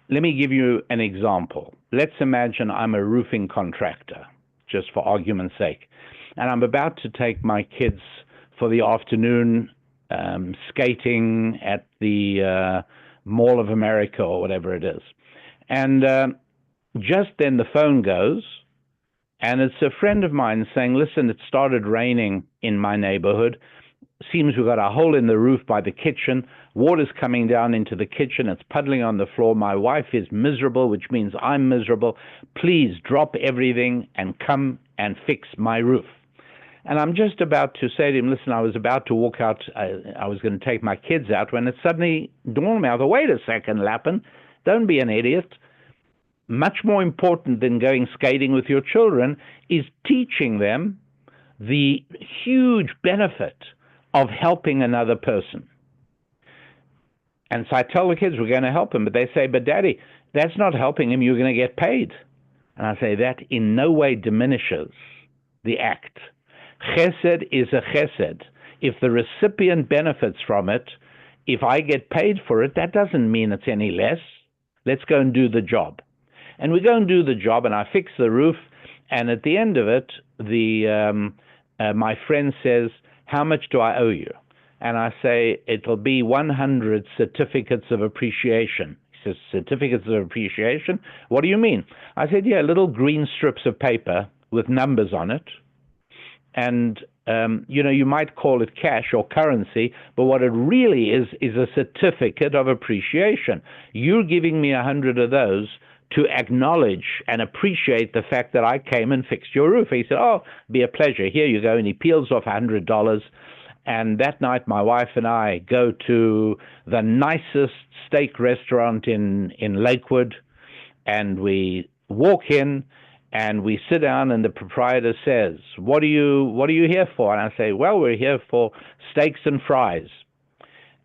Let me give you an example. Let's imagine I'm a roofing contractor, just for argument's sake, and I'm about to take my kids for the afternoon skating at the Mall of America or whatever it is. And just then the phone goes, and it's a friend of mine saying, listen, it started raining in my neighborhood. Seems we've got a hole in the roof by the kitchen. Water's coming down into the kitchen. It's puddling on the floor. My wife is miserable, which means I'm miserable. Please drop everything and come and fix my roof. And I'm just about to say to him, listen, I was about to walk out. I was going to take my kids out when it suddenly dawned on me, I thought, wait a second, Lapin, don't be an idiot. Much more important than going skating with your children is teaching them the huge benefit of helping another person. And so I tell the kids we're going to help him, but they say, but Daddy, that's not helping him. You're going to get paid. And I say that in no way diminishes the act. Chesed is a chesed. If the recipient benefits from it, if I get paid for it, that doesn't mean it's any less. Let's go and do the job. And we go and do the job, and I fix the roof, and at the end of it, my friend says, how much do I owe you? And I say, it'll be 100 certificates of appreciation. He says, certificates of appreciation? What do you mean? I said, yeah, little green strips of paper with numbers on it. And, you might call it cash or currency, but what it really is a certificate of appreciation. You're giving me 100 of those to acknowledge and appreciate the fact that I came and fixed your roof. He said, oh, be a pleasure. Here you go. And he peels off $100. And that night, my wife and I go to the nicest steak restaurant in Lakewood, and we walk in, and we sit down, and the proprietor says, what are you here for? And I say, well, we're here for steaks and fries.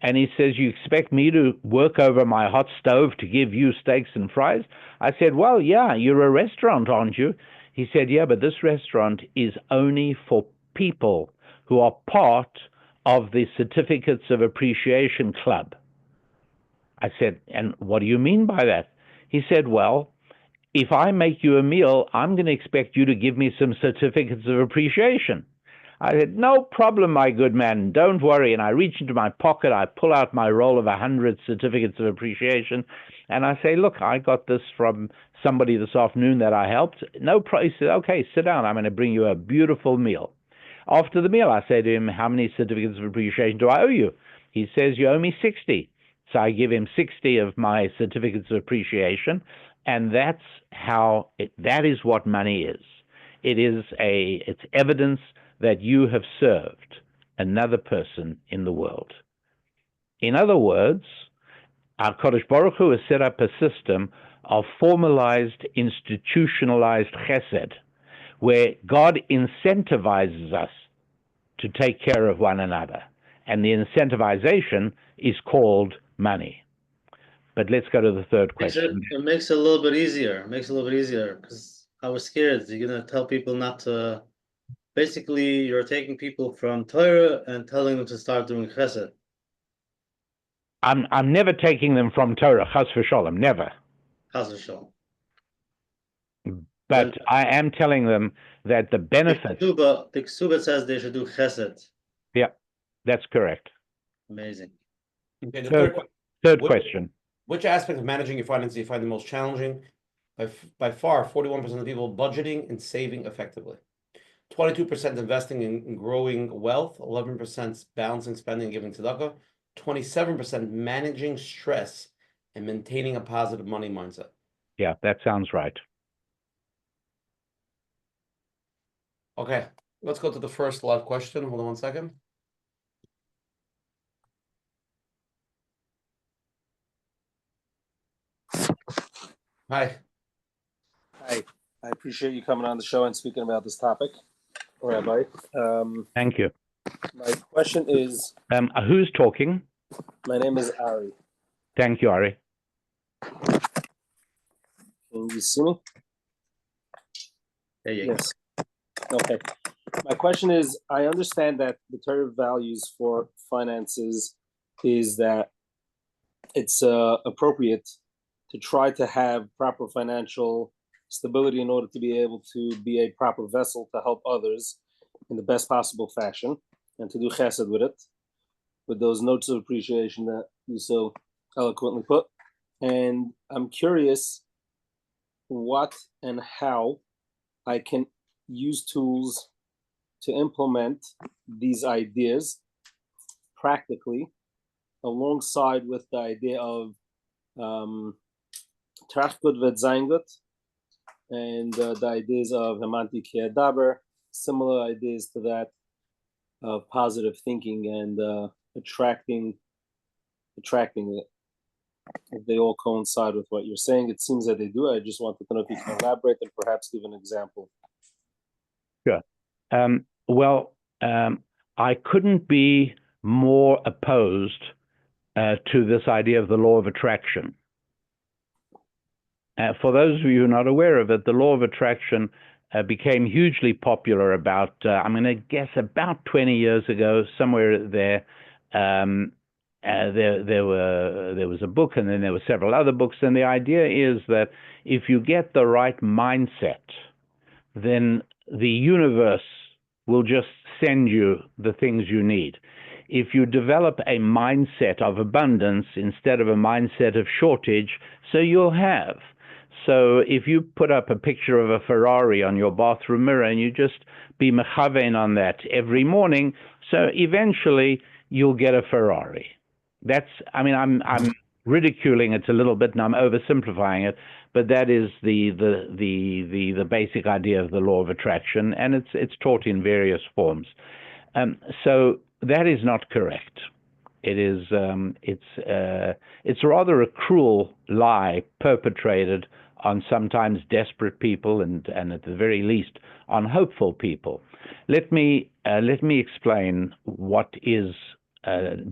And he says, you expect me to work over my hot stove to give you steaks and fries? I said, well, yeah, you're a restaurant, aren't you? He said, yeah, but this restaurant is only for people who are part of the Certificates of Appreciation Club. I said, and what do you mean by that? He said, well, if I make you a meal, I'm going to expect you to give me some certificates of appreciation. I said, no problem, my good man, don't worry. And I reach into my pocket, I pull out my roll of 100 certificates of appreciation, and I say, look, I got this from somebody this afternoon that I helped. No problem. He said, okay, sit down, I'm going to bring you a beautiful meal. After the meal, I say to him, how many certificates of appreciation do I owe you? He says, you owe me 60. So I give him 60 of my certificates of appreciation, and that is what money is. It's evidence that you have served another person in the world. In other words, our Kodesh Baruch Hu has set up a system of formalized, institutionalized chesed, where God incentivizes us to take care of one another. And the incentivization is called money. But let's go to the third question.
It makes it a little bit easier. Because I was scared. You're going to tell people not to. Basically, you're taking people from Torah and telling them to start doing chesed.
I'm never taking them from Torah, chas v'sholem, never.
Chas v'sholem.
But I am telling them that the benefit.
The Ksuba says they should do chesed.
Yeah, that's correct.
Amazing.
Okay, the
third question.
Which aspect of managing your finances do you find the most challenging? By far, 41% of people budgeting and saving effectively. 22% investing in growing wealth, 11% balancing spending and giving tzedakah, 27% managing stress and maintaining a positive money mindset.
Yeah, that sounds right.
Okay, let's go to the first live question. Hold on one second. Hi.
Hi, I appreciate you coming on the show and speaking about this topic, Rabbi.
Thank you.
My question is...
who's talking?
My name is Ari.
Thank you, Ari.
Can you see me? Yes. Okay. My question is, I understand that the Torah values for finances is that it's appropriate to try to have proper financial stability in order to be able to be a proper vessel to help others in the best possible fashion and to do chesed with it, with those notes of appreciation that you so eloquently put. And I'm curious what and how I can use tools to implement these ideas practically alongside with the idea of Trachgut vet Zeingut and the ideas of Hemanti Kiadaber, similar ideas to that of positive thinking and attracting it. If they all coincide with what you're saying, it seems that they do. I just wanted to know if you can elaborate and perhaps give an example.
Sure. I couldn't be more opposed to this idea of the law of attraction. For those of you who are not aware of it, the law of attraction became hugely popular about, I'm going to guess, about 20 years ago, somewhere there. There was a book, and then there were several other books, and the idea is that if you get the right mindset, then the universe will just send you the things you need. If you develop a mindset of abundance instead of a mindset of shortage, so you'll have. So if you put up a picture of a Ferrari on your bathroom mirror and you just be mechavein on that every morning, so eventually you'll get a Ferrari. I'm ridiculing it a little bit and I'm oversimplifying it, but that is the basic idea of the law of attraction, and it's taught in various forms. So that is not correct. It is it's rather a cruel lie perpetrated on sometimes desperate people and at the very least on hopeful people. Let me explain what is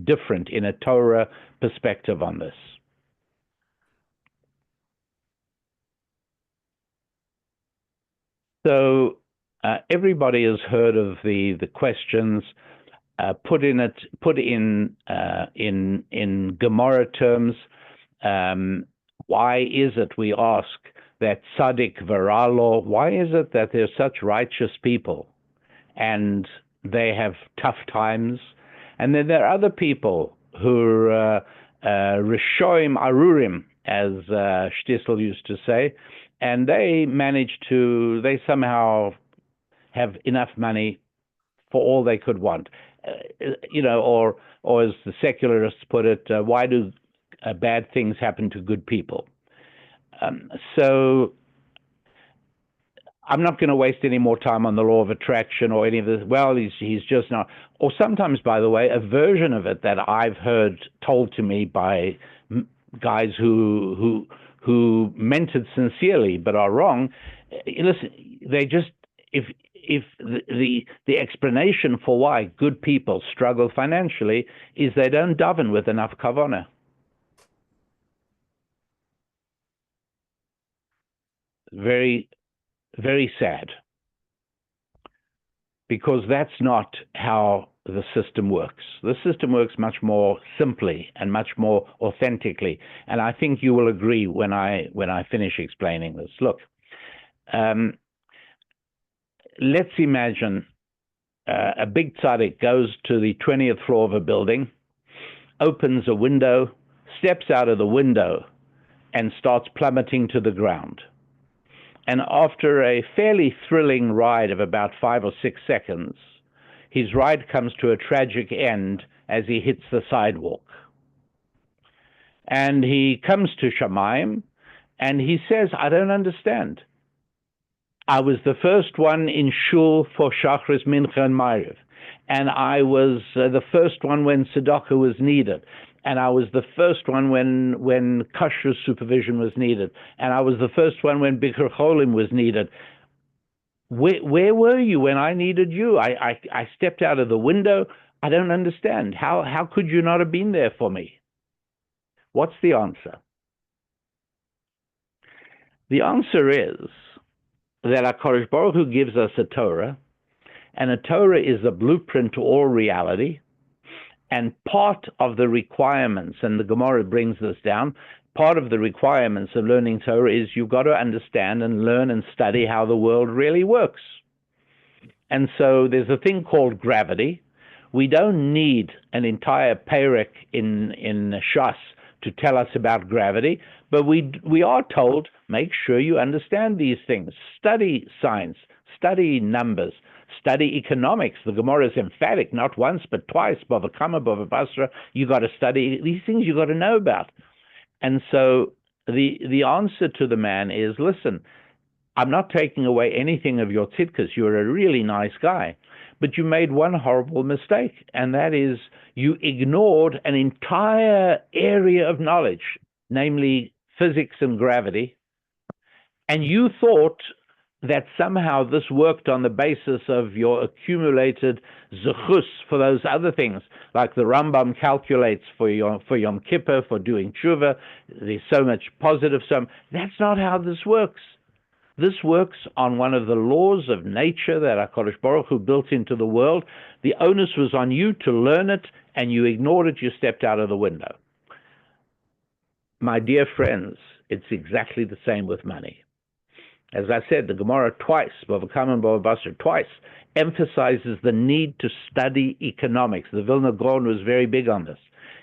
different in a Torah perspective on this. So everybody has heard of the questions put in Gemara terms. Why is it, we ask, that tzaddik veralo? Why is it that there's such righteous people and they have tough times, and then there are other people who are rishoim arurim, as Shtisel used to say, and they somehow have enough money for all they could want, or as the secularists put it, why do bad things happen to good people? So I'm not going to waste any more time on the law of attraction or any of this. Well, he's just not. Or sometimes, by the way, a version of it that I've heard told to me by guys who meant it sincerely but are wrong. Listen, they just if the explanation for why good people struggle financially is they don't daven with enough kavanah. Very, very sad, because that's not how the system works. The system works much more simply and much more authentically, and I think you will agree when I finish explaining this. Look, let's imagine a big tzaddik goes to the 20th floor of a building, opens a window, steps out of the window, and starts plummeting to the ground. And after a fairly thrilling ride of about 5 or 6 seconds, his ride comes to a tragic end as he hits the sidewalk. And he comes to Shamayim, and he says, I don't understand. I was the first one in shul for Shachris, Mincha, and Ma'ariv. And I was the first one when tzedakah was needed. And I was the first one when kashrus supervision was needed. And I was the first one when Bikur Cholim was needed. Where were you when I needed you? I stepped out of the window. I don't understand. How could you not have been there for me? What's the answer? The answer is that HaKadosh Baruch Hu gives us a Torah, and a Torah is a blueprint to all reality. And part of the requirements, and the Gemara brings this down, part of the requirements of learning Torah is you've got to understand and learn and study how the world really works. And so there's a thing called gravity. We don't need an entire perek in Shas to tell us about gravity, but we are told, make sure you understand these things. Study science, study numbers, study economics. The Gemara is emphatic, not once but twice. Bava Kama, Bava Basra, you got to study these things. You got to know about. And so the answer to the man is, listen, I'm not taking away anything of your tzidkas. You're a really nice guy, but you made one horrible mistake, and that is you ignored an entire area of knowledge, namely physics and gravity, and you thought that somehow this worked on the basis of your accumulated zechus for those other things, like the Rambam calculates for Yom Kippur, for doing tshuva. There's so much positive. That's not how this works. This works on one of the laws of nature that HaKadosh Baruch Hu built into the world. The onus was on you to learn it, and you ignored it. You stepped out of the window. My dear friends, it's exactly the same with money. As I said, the Gemara twice, Bava Kama and Bava Basra twice, emphasizes the need to study economics. The Vilna Gaon was very big on this.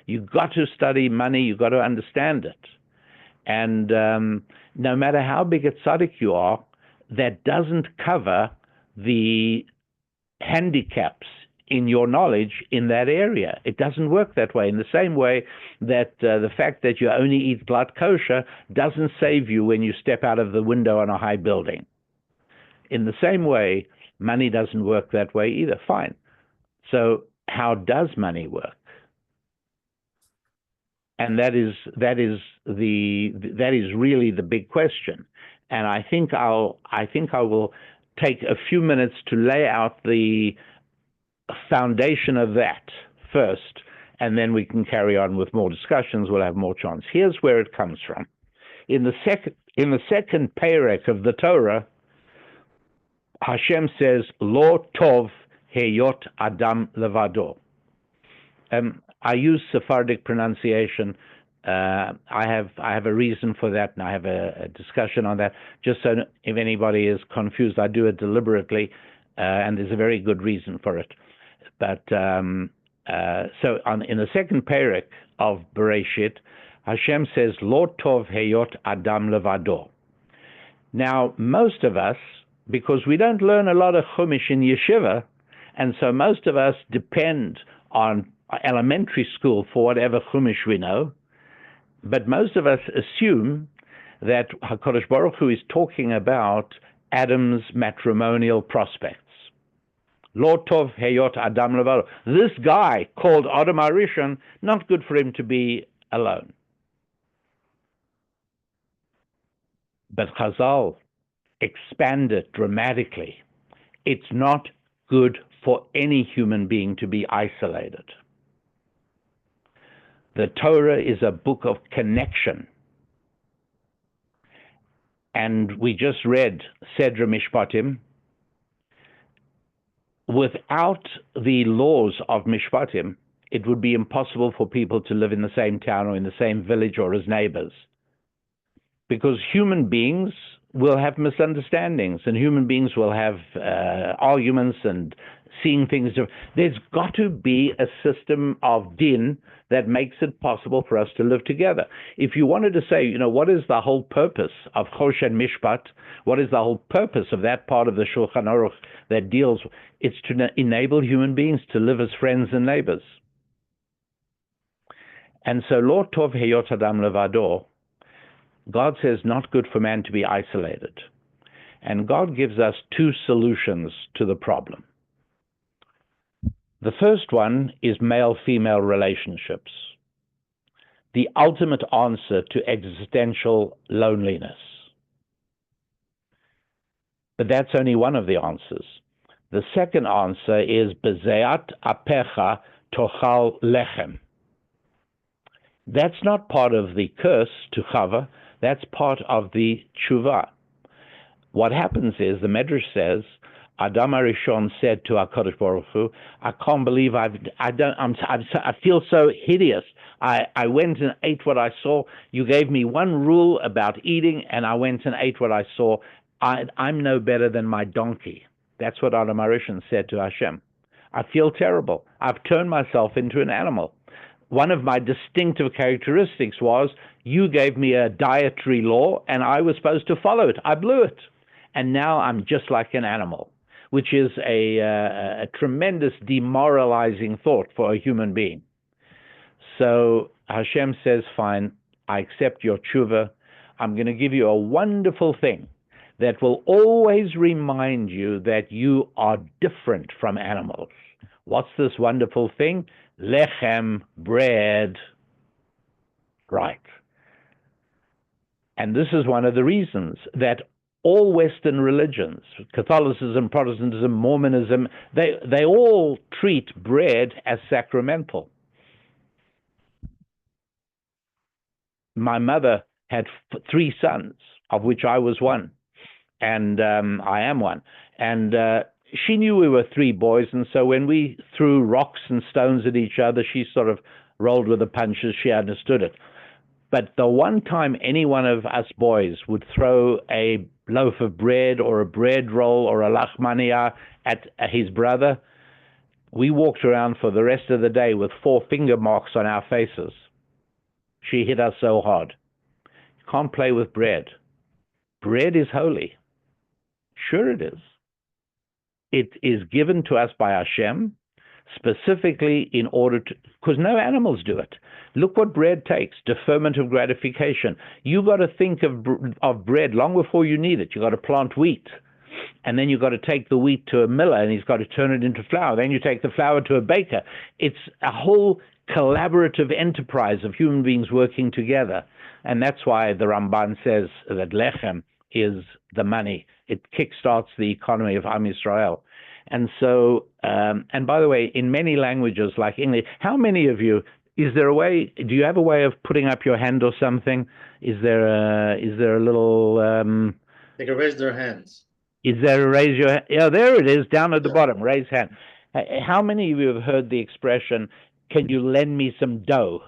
You've got to study money. You've got to understand it. And no matter how big a tzaddik you are, that doesn't cover the handicaps in your knowledge in that area. It doesn't work that way. In the same way that the fact that you only eat blood kosher doesn't save you when you step out of the window on a high building. In the same way, money doesn't work that way either. Fine. So how does money work? And that is really the big question. And I think I will take a few minutes to lay out the foundation of that first, and then we can carry on with more discussions. We'll have more chance. Here's where it comes from. In the second perek of the Torah, Hashem says, "Lo tov heyot adam levado." I use Sephardic pronunciation. I have a reason for that, and I have a discussion on that. Just so if anybody is confused, I do it deliberately, and there's a very good reason for it. But in the second perek of Bereshit, Hashem says, "Lo tov heyot adam levado." Now, most of us, because we don't learn a lot of Chumash in yeshiva, and so most of us depend on elementary school for whatever Chumash we know, but most of us assume that HaKadosh Baruch Hu is talking about Adam's matrimonial prospects. Lo tov heyot adam levado. This guy called Adam HaRishon, not good for him to be alone. But Chazal expand it dramatically. It's not good for any human being to be isolated. The Torah is a book of connection. And we just read Sedra Mishpatim. Without the laws of Mishpatim, it would be impossible for people to live in the same town or in the same village or as neighbors. Because human beings will have misunderstandings, and human beings will have arguments and seeing things. There's got to be a system of din that makes it possible for us to live together. If you wanted to say, what is the whole purpose of Choshen Mishpat? What is the whole purpose of that part of the Shulchan Aruch that deals? It's to enable human beings to live as friends and neighbors. And so, Lo tov heyot adam levado, God says not good for man to be isolated. And God gives us two solutions to the problem. The first one is male-female relationships, the ultimate answer to existential loneliness. But that's only one of the answers. The second answer is Bezeat apecha tochal lechem. That's not part of the curse to Chava. That's part of the tshuva. What happens is, the Medrash says, Adam Arishon said to HaKadosh Baruch Hu, I can't believe I feel so hideous. I went and ate what I saw. You gave me one rule about eating, and I went and ate what I saw. I'm no better than my donkey. That's what Adam Arishon said to Hashem. I feel terrible. I've turned myself into an animal. One of my distinctive characteristics was you gave me a dietary law, and I was supposed to follow it. I blew it. And now I'm just like an animal, which is a tremendous demoralizing thought for a human being. So Hashem says, fine, I accept your tshuva. I'm going to give you a wonderful thing that will always remind you that you are different from animals. What's this wonderful thing? Lechem, bread. Right. And this is one of the reasons that all Western religions, Catholicism, Protestantism, Mormonism, they all treat bread as sacramental. My mother had 3 sons, of which I was one, and I am one. And she knew we were 3 boys, and so when we threw rocks and stones at each other, she sort of rolled with the punches. She understood it. But the one time any one of us boys would throw a loaf of bread or a bread roll or a lachmania at his brother, we walked around for the rest of the day with 4 finger marks on our faces. She hit us so hard. You can't play with bread. Bread is holy. Sure it is. It is given to us by Hashem specifically in order to, because no animals do it. Look what bread takes, deferment of gratification. You got to think of bread long before you need it. You got to plant wheat, and then you got to take the wheat to a miller, and he's got to turn it into flour. Then you take the flour to a baker. It's a whole collaborative enterprise of human beings working together, and that's why the Ramban says that lechem is the money. It kickstarts the economy of Am Yisrael. And so, and by the way, in many languages like English, how many of you, is there a way, do you have a way of putting up your hand or something? Is there a little...
They can raise their hands.
Is there a raise your hand? Yeah, there it is, down at the bottom, raise hand. How many of you have heard the expression, can you lend me some dough?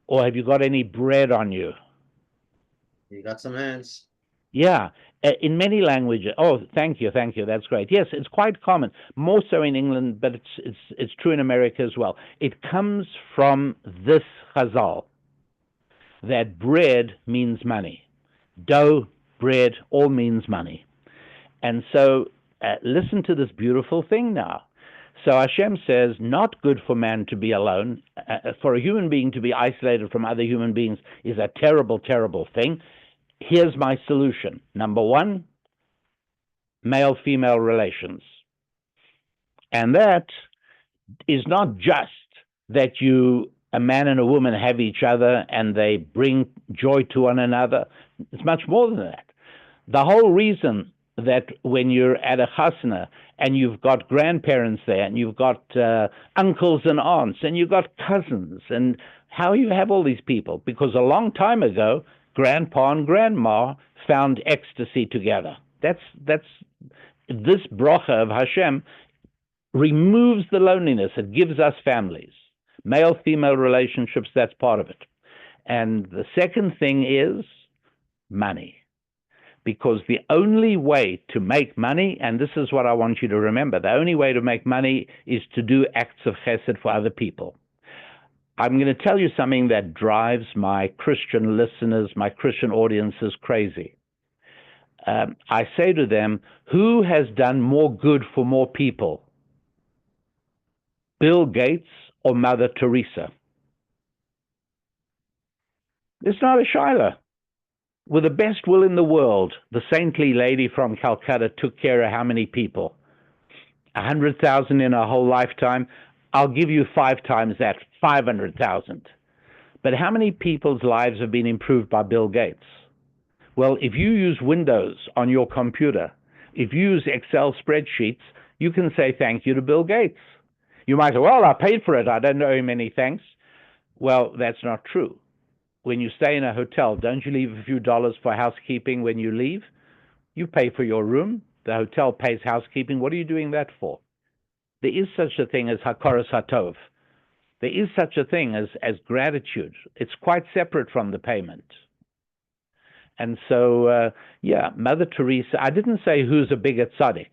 Or have you got any bread on you?
You got some hands.
Yeah, in many languages. Oh, thank you, that's great. Yes, it's quite common, more so in England, but it's true in America as well. It comes from this chazal, that bread means money. Dough, bread, all means money. And so listen to this beautiful thing now. So Hashem says, not good for man to be alone. For a human being to be isolated from other human beings is a terrible, terrible thing. Here's my solution. Number 1, male-female relations. And that is not just that a man and a woman have each other and they bring joy to one another. It's much more than that. The whole reason that when you're at a chasna and you've got grandparents there and you've got uncles and aunts and you've got cousins, and how you have all these people, because a long time ago, grandpa and grandma found ecstasy together. That's this bracha of Hashem removes the loneliness. It gives us families. Male-female relationships, that's part of it. And the second thing is money. Because the only way to make money, and this is what I want you to remember, the only way to make money is to do acts of chesed for other people. I'm going to tell you something that drives my Christian listeners, my Christian audiences crazy. I say to them, who has done more good for more people? Bill Gates or Mother Teresa? It's not a shaila. With the best will in the world, the saintly lady from Calcutta took care of how many people? 100,000 in her whole lifetime. I'll give you 5 times that, 500,000. But how many people's lives have been improved by Bill Gates? Well, if you use Windows on your computer, if you use Excel spreadsheets, you can say thank you to Bill Gates. You might say, well, I paid for it. I don't owe him any thanks. Well, that's not true. When you stay in a hotel, don't you leave a few dollars for housekeeping when you leave? You pay for your room. the hotel pays housekeeping. What are you doing that for? There is such a thing as Hakoras Hatov. There is such a thing as gratitude. It's quite separate from the payment. And so, Mother Teresa, I didn't say who's a bigger tzaddik.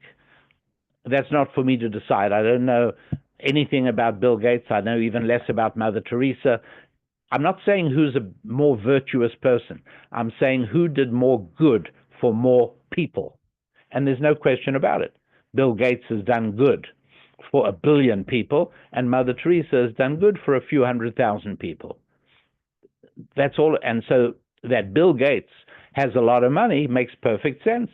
That's not for me to decide. I don't know anything about Bill Gates. I know even less about Mother Teresa. I'm not saying who's a more virtuous person. I'm saying who did more good for more people. And there's no question about it. Bill Gates has done good for 1 billion people, and Mother Teresa has done good for a few 100,000 people. That's all. And so that Bill Gates has a lot of money makes perfect sense,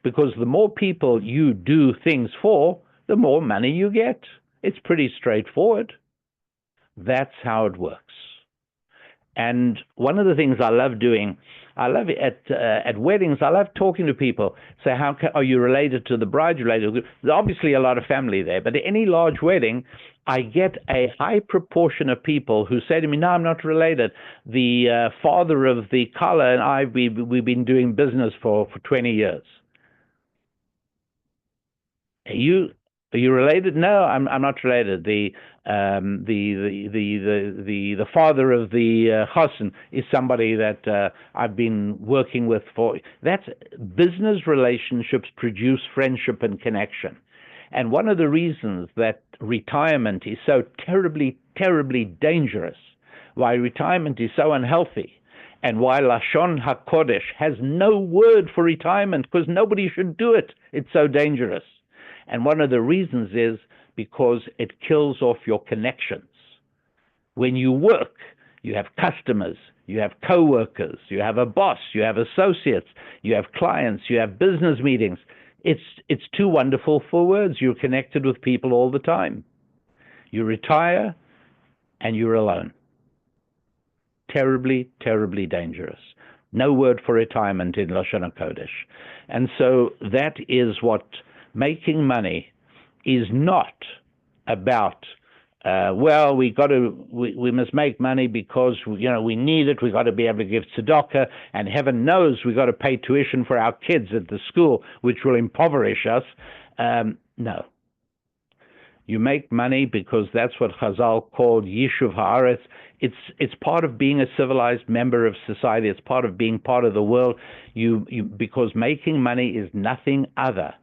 because the more people you do things for, the more money you get. It's pretty straightforward. That's how it works. And one of the things I love doing, I love at weddings, I love talking to people. Say, are you related to the bride? There's obviously a lot of family there, but at any large wedding, I get a high proportion of people who say to me, no, I'm not related. The father of the Kala and we've been doing business for 20 years. Are you related? No, I'm not related. The father of the Chassan is somebody that I've been working with for. That's business relationships produce friendship and connection. And one of the reasons that retirement is so terribly, terribly dangerous, why retirement is so unhealthy, and why Lashon HaKodesh has no word for retirement, because nobody should do it. It's so dangerous. And one of the reasons is because it kills off your connections. When you work, you have customers, you have co-workers, you have a boss, you have associates, you have clients, you have business meetings. It's too wonderful for words. You're connected with people all the time. You retire and you're alone. Terribly, terribly dangerous. No word for retirement in Lashon HaKodesh. And so that is what making money is not about. We must make money because we need it. We got to be able to give tzedakah, and heaven knows we got to pay tuition for our kids at the school, which will impoverish us. No, you make money because that's what Chazal called Yishuv Haaretz. It's part of being a civilized member of society. It's part of being part of the world. Because making money is nothing other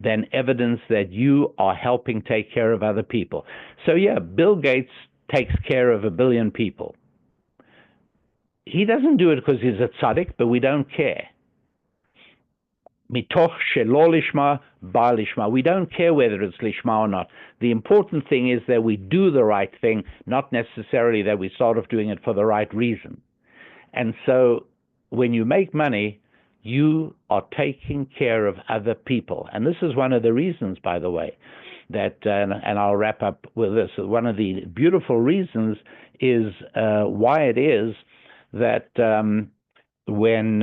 than evidence that you are helping take care of other people. So Bill Gates takes care of 1 billion people. He doesn't do it because he's a tzaddik, but we don't care. Mitoch shelo lishma, ba lishma. We don't care whether it's lishma or not. The important thing is that we do the right thing, not necessarily that we start off doing it for the right reason. And so when you make money, you are taking care of other people. And this is one of the reasons, by the way, that, and I'll wrap up with this, one of the beautiful reasons is why it is that when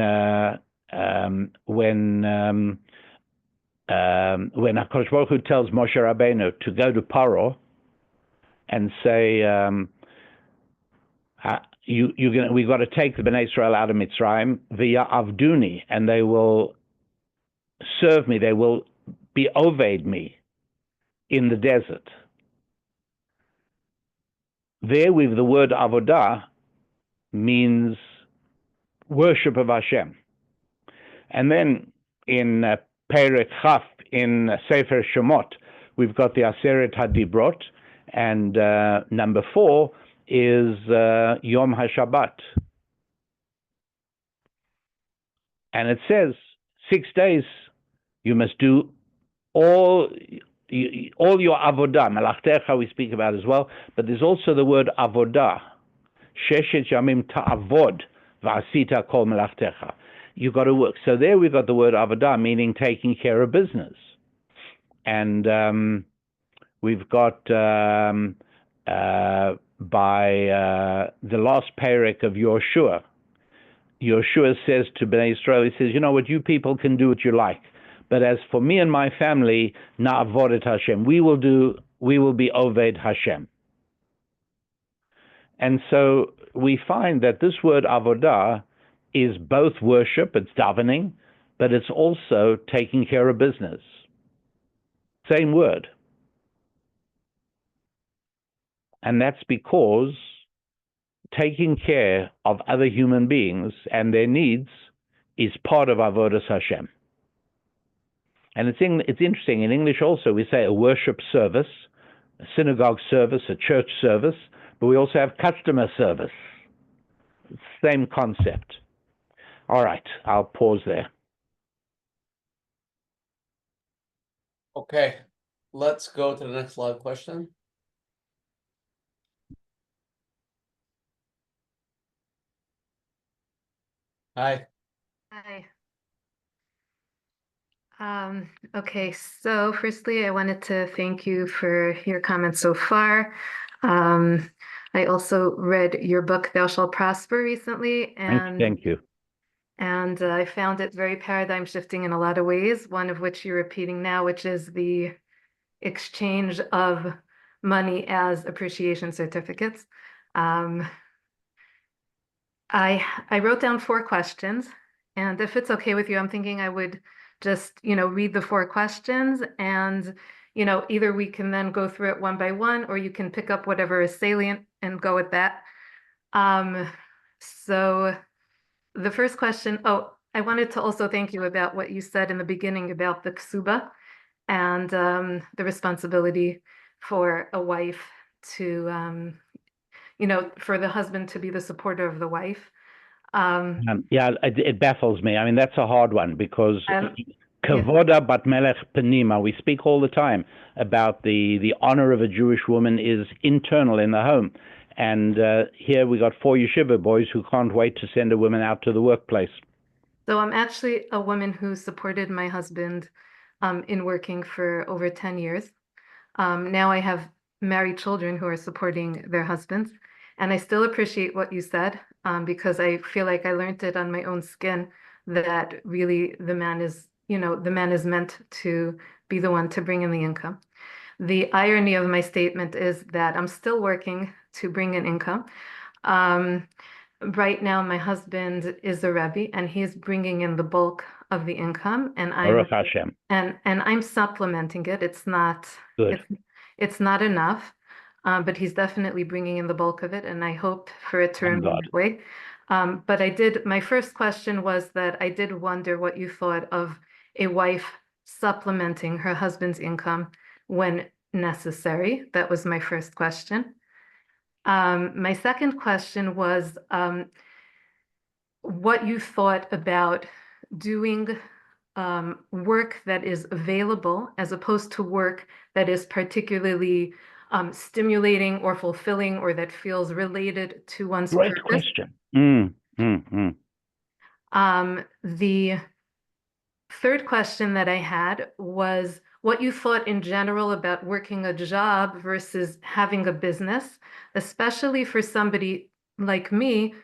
HaKadosh Baruch Hu tells Moshe Rabbeinu to go to Paro and say, we've got to take the Bnei Israel out of Mitzrayim via Avduni, and they will serve me. They will be oved me in the desert. There, with the word avodah, means worship of Hashem. And then in Perek Chaf in Sefer Shemot, we've got the Aseret HaDibrot, and number 4 is Yom HaShabbat. And it says 6 days you must do all your avodah. Melachtecha we speak about as well, but there's also the word avodah. Sheshet yamim ta'avod v'asita kol melachtecha. You got to work. So there we've got the word avodah, meaning taking care of business. And we've got by the last perek of Yoshua says to Bnei Israel, he says, what, you people can do what you like, but as for me and my family, na'avodet Hashem, we will be oved Hashem. And so we find that this word avodah is both worship, it's davening, but it's also taking care of business. Same word. And that's because taking care of other human beings and their needs is part of Avodas Hashem. And it's interesting, in English also we say a worship service, a synagogue service, a church service, but we also have customer service. Same concept. All right, I'll pause there.
Okay, let's go to the next live question. Hi.
Hi. Okay, so firstly, I wanted to thank you for your comments so far. I also read your book, Thou Shalt Prosper, recently,
Thank you.
and I found it very paradigm shifting in a lot of ways, one of which you're repeating now, which is the exchange of money as appreciation certificates. I wrote down 4 questions, and if it's okay with you, I'm thinking I would just, read the 4 questions, and, either we can then go through it one by one, or you can pick up whatever is salient and go with that. So the first question, I wanted to also thank you about what you said in the beginning about the ksuba and the responsibility for a wife to, for the husband to be the supporter of the wife.
Yeah, it baffles me. I mean, that's a hard one because kavoda bat melech penima. We speak all the time about the honor of a Jewish woman is internal in the home, and here we got 4 yeshiva boys who can't wait to send a woman out to the workplace.
So I'm actually a woman who supported my husband in working for over 10 years. Now I have married children who are supporting their husbands, and I still appreciate what you said because I feel like I learned it on my own skin that really the man is meant to be the one to bring in the income. The irony of my statement is that I'm still working to bring in income. Right now, my husband is a Rabbi, and he's bringing in the bulk of the income, and I'm supplementing it. It's not
good.
It's not enough, but he's definitely bringing in the bulk of it, and I hope for it to remain that way. But my first question was that I did wonder what you thought of a wife supplementing her husband's income when necessary. That was my first question. My second question was what you thought about doing work that is available as opposed to work that is particularly stimulating or fulfilling or that feels related to one's
Great
purpose.
question.
The third question that I had was what you thought in general about working a job versus having a business, especially for somebody like me,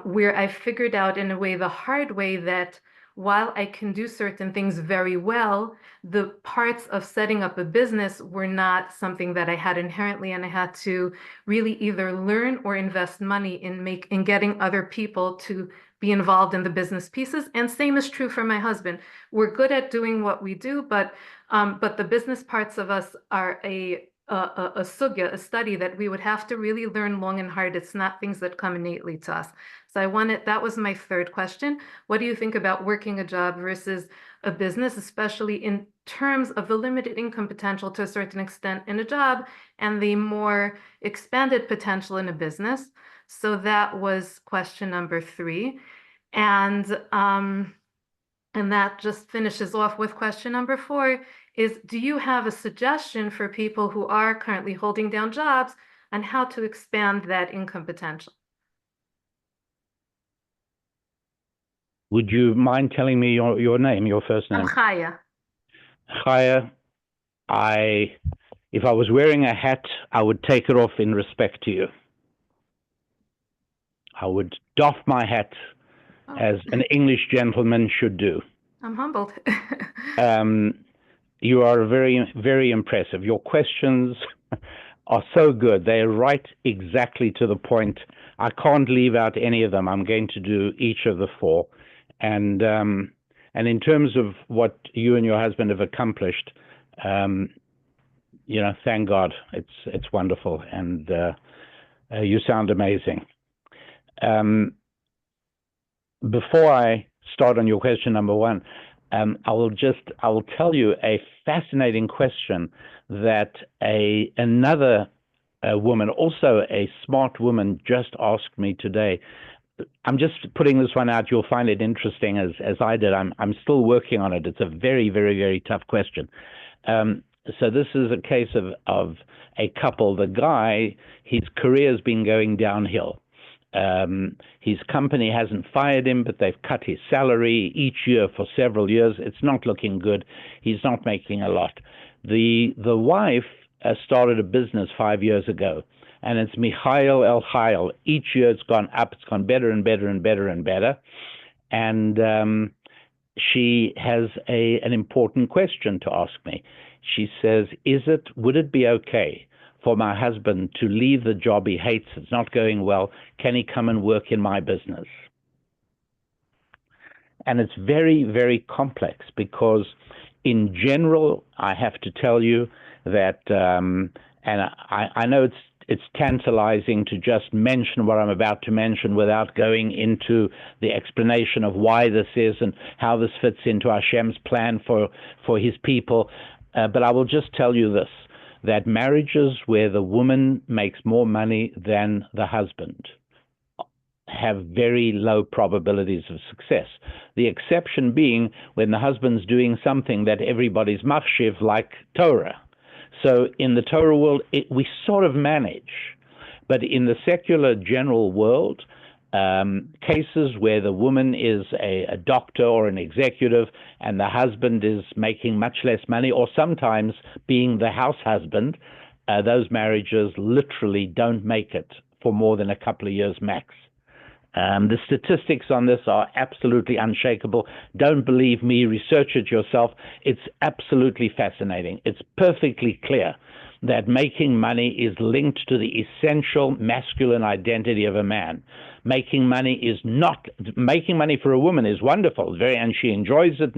where I figured out in a way, the hard way, that while I can do certain things very well, the parts of setting up a business were not something that I had inherently, and I had to really either learn or invest money in getting other people to be involved in the business pieces. And same is true for my husband. We're good at doing what we do, but the business parts of us are a sugya, a study that we would have to really learn long and hard. It's not things that come innately to us. So that was my third question. What do you think about working a job versus a business, especially in terms of the limited income potential to a certain extent in a job and the more expanded potential in a business? So that was question number 3. And that just finishes off with question number 4 is, do you have a suggestion for people who are currently holding down jobs on how to expand that income potential?
Would you mind telling me your name, your first name?
I'm Chaya.
Chaya, if I was wearing a hat, I would take it off in respect to you. I would doff my hat as an English gentleman should do.
I'm humbled.
You are very, very impressive. Your questions are so good. They're right exactly to the point. I can't leave out any of them. I'm going to do each of the 4. And And in terms of what you and your husband have accomplished, you know, thank God, it's wonderful, and you sound amazing. Before I start on your question number one, I will tell you a fascinating question that another woman, also a smart woman, just asked me today. I'm just putting this one out. You'll find it interesting as I did. I'm still working on it. It's a very, very, very tough question. So this is a case of a couple. The guy, his career has been going downhill. His company hasn't fired him, but they've cut his salary each year for several years. It's not looking good. He's not making a lot. The wife started a business 5 years ago, and it's Michael El Chayil. Each year it's gone up. It's gone better and better and better and better. And she has an important question to ask me. She says, would it be okay for my husband to leave the job he hates? It's not going well. Can he come and work in my business? And it's very, very complex, because in general, I have to tell you that, and I know it's tantalizing to just mention what I'm about to mention without going into the explanation of why this is and how this fits into Hashem's plan for his people. But I will just tell you this, that marriages where the woman makes more money than the husband have very low probabilities of success. The exception being when the husband's doing something that everybody's machshiv, like Torah. So in the Torah world, we sort of manage. But in the secular general world, cases where the woman is a doctor or an executive and the husband is making much less money, or sometimes being the house husband, those marriages literally don't make it for more than a couple of years max. The statistics on this are absolutely unshakable. Don't believe me, research it yourself. It's absolutely fascinating. It's perfectly clear that making money is linked to the essential masculine identity of a man. Making money for a woman is wonderful, and she enjoys it,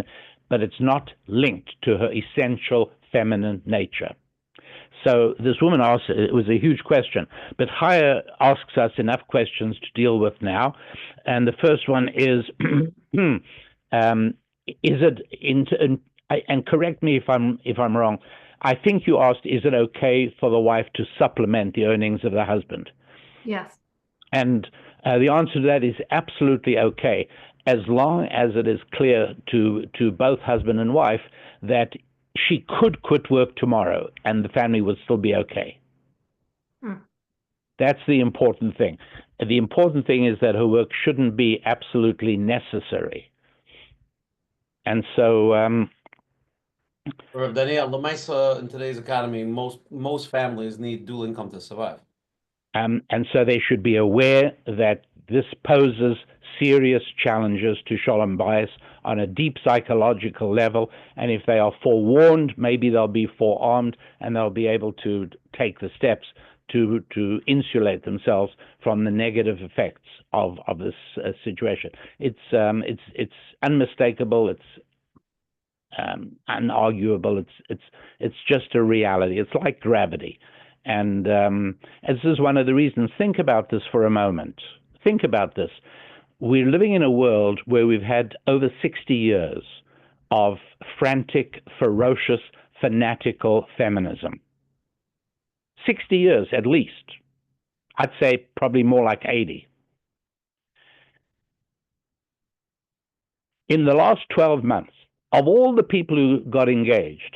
but it's not linked to her essential feminine nature. So this woman asked, it was a huge question, but Chaya asks us enough questions to deal with now. And the first one is, and correct me if I'm wrong, I think you asked, is it okay for the wife to supplement the earnings of the husband?
Yes.
And the answer to that is absolutely okay, as long as it is clear to both husband and wife that she could quit work tomorrow and the family would still be okay. That's the important thing. The important thing is that her work shouldn't be absolutely necessary. And so...
Daniel, Lamaisa, in today's economy, most families need dual income to survive.
And so they should be aware that this poses serious challenges to Shalom Bayis on a deep psychological level, and if they are forewarned, maybe they'll be forearmed, and they'll be able to take the steps to insulate themselves from the negative effects of this situation. It's unmistakable. It's unarguable. It's just a reality. It's like gravity, and this is one of the reasons. Think about this for a moment. Think about this. We're living in a world where we've had over 60 years of frantic, ferocious, fanatical feminism. 60 years at least. I'd say probably more like 80. In the last 12 months, of all the people who got engaged,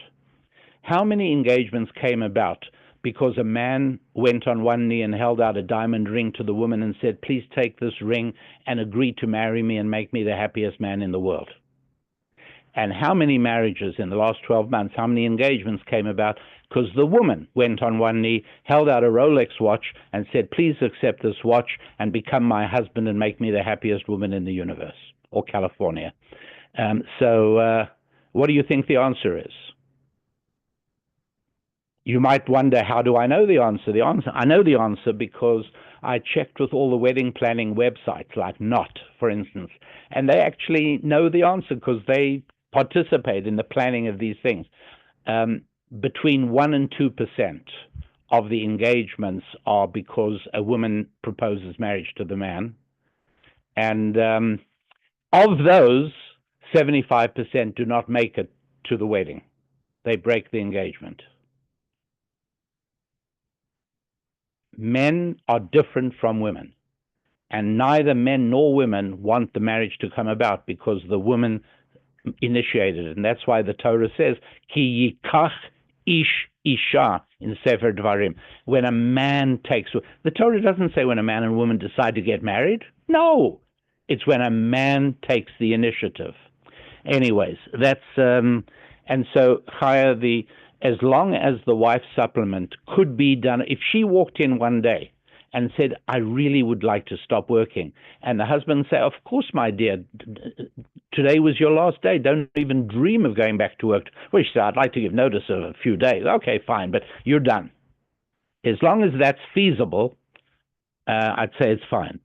how many engagements came about because a man went on one knee and held out a diamond ring to the woman and said, please take this ring and agree to marry me and make me the happiest man in the world? And how many marriages in the last 12 months, how many engagements came about because the woman went on one knee, held out a Rolex watch and said, please accept this watch and become my husband and make me the happiest woman in the universe, or California? So what do you think the answer is? You might wonder, how do I know the answer? I know the answer because I checked with all the wedding planning websites, like Knot, for instance, and they actually know the answer because they participate in the planning of these things. Between 1% and 2% of the engagements are because a woman proposes marriage to the man. And of those, 75% do not make it to the wedding. They break the engagement. Men are different from women, and neither men nor women want the marriage to come about because the woman initiated it. And that's why the Torah says, Ki yikach ish isha in Sefer Dvarim. When a man takes, the Torah doesn't say when a man and woman decide to get married. No, it's when a man takes the initiative. Anyways, that's, and so Chaya, as long as the wife's supplement could be done, if she walked in one day and said, I really would like to stop working, and the husband say, of course, my dear, today was your last day, don't even dream of going back to work. Well, she said, I'd like to give notice of a few days. Okay, fine, but you're done. As long as that's feasible, I'd say it's fine.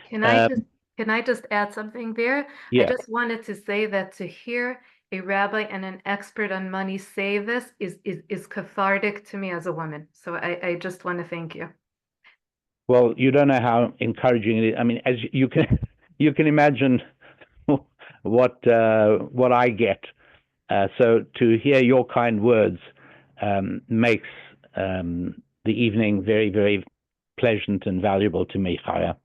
Can I just add something there?
Yeah.
I just wanted to say that to hear a rabbi and an expert on money say this is cathartic to me as a woman. So I just want to thank you.
Well, you don't know how encouraging it is. I mean, as you can imagine what I get. So to hear your kind words makes the evening very, very pleasant and valuable to me, Chaya.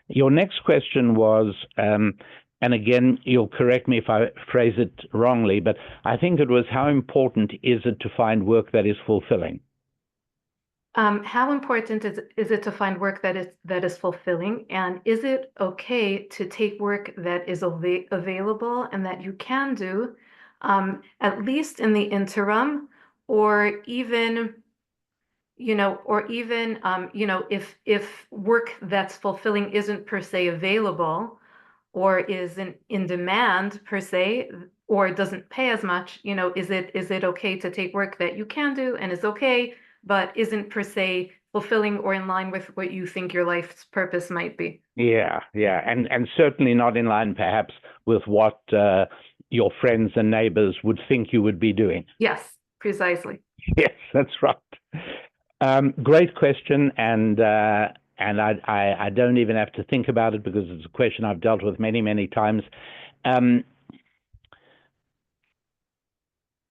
Your next question was, and again, you'll correct me if I phrase it wrongly, but I think it was, how important is it to find work that is fulfilling?
How important is it to find work that is fulfilling, and is it okay to take work that is available and that you can do, at least in the interim, or even, if work that's fulfilling isn't per se available, or isn't in demand per se, or doesn't pay as much, is it okay to take work that you can do and is okay, but isn't per se fulfilling or in line with what you think your life's purpose might be?
Yeah, and certainly not in line, perhaps, with what your friends and neighbors would think you would be doing.
Yes, precisely.
Yes, that's right. Great question, and I don't even have to think about it because it's a question I've dealt with many, many times.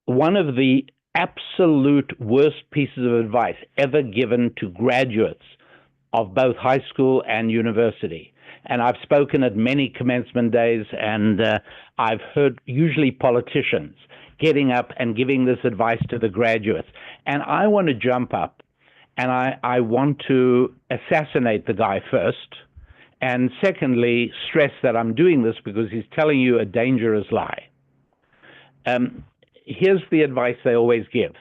One of the absolute worst pieces of advice ever given to graduates of both high school and university, and I've spoken at many commencement days, and I've heard usually politicians getting up and giving this advice to the graduates, and I want to jump up and I want to assassinate the guy first, and secondly, stress that I'm doing this because he's telling you a dangerous lie. Here's the advice they always give.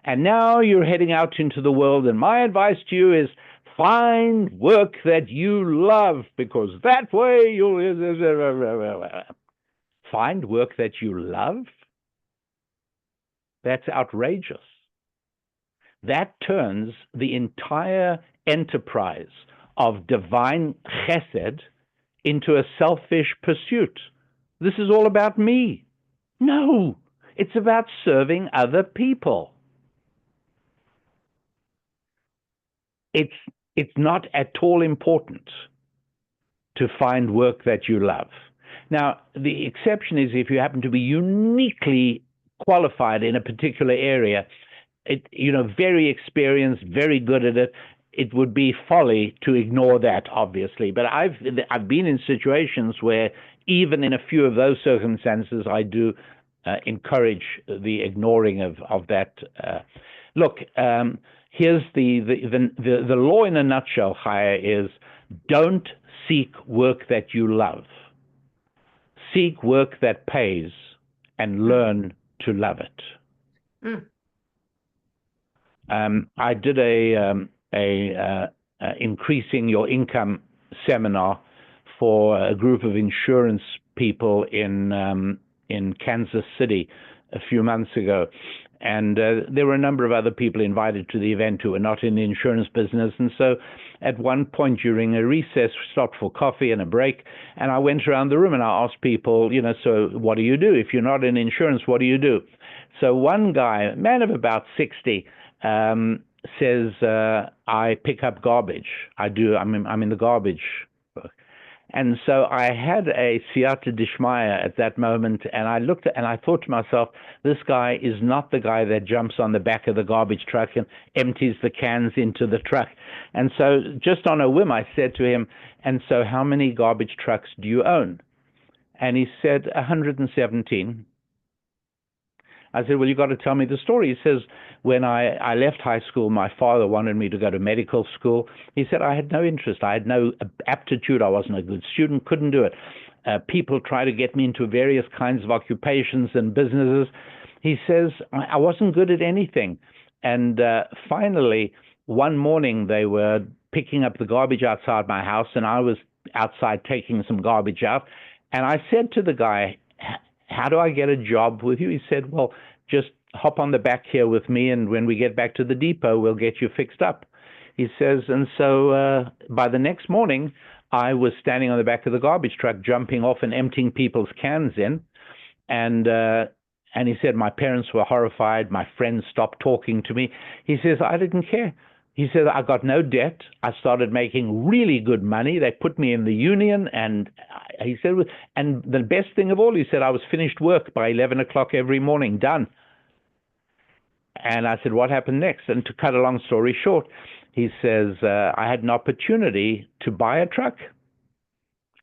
And now you're heading out into the world, and my advice to you is find work that you love, because that way you'll... Find work that you love? That's outrageous. That turns the entire enterprise of divine chesed into a selfish pursuit. This is all about me. No, it's about serving other people. It's not at all important to find work that you love. Now, the exception is if you happen to be uniquely qualified in a particular area, very experienced, very good at it. It would be folly to ignore that, obviously. But I've been in situations where even in a few of those circumstances, I do encourage the ignoring of that. Look, here's the law in a nutshell, Chaya, is don't seek work that you love. Seek work that pays and learn to love it.
Mm.
I did a increasing your income seminar for a group of insurance people in in Kansas City a few months ago. And there were a number of other people invited to the event who were not in the insurance business. And so at one point during a recess, we stopped for coffee and a break. And I went around the room and I asked people, so what do you do? If you're not in insurance, what do you do? So one guy, a man of about 60, says, I pick up garbage. I'm in the garbage. And so I had a siyata dishmaya at that moment, and I looked at, and I thought to myself, this guy is not the guy that jumps on the back of the garbage truck and empties the cans into the truck. And so just on a whim, I said to him, and so how many garbage trucks do you own? And he said, 117. I said, well, you got to tell me the story. He says, when I left high school, my father wanted me to go to medical school. He said, I had no interest. I had no aptitude. I wasn't a good student, couldn't do it. People try to get me into various kinds of occupations and businesses. He says, I wasn't good at anything. And finally, one morning, they were picking up the garbage outside my house, and I was outside taking some garbage out. And I said to the guy, how do I get a job with you? He said, well, just hop on the back here with me, and when we get back to the depot, we'll get you fixed up. He says, and so by the next morning, I was standing on the back of the garbage truck, jumping off and emptying people's cans in. And he said, my parents were horrified. My friends stopped talking to me. He says, I didn't care. He said, I got no debt. I started making really good money. They put me in the union. And he said, and the best thing of all, he said, I was finished work by 11 o'clock every morning, done. And I said, what happened next? And to cut a long story short, he says, I had an opportunity to buy a truck.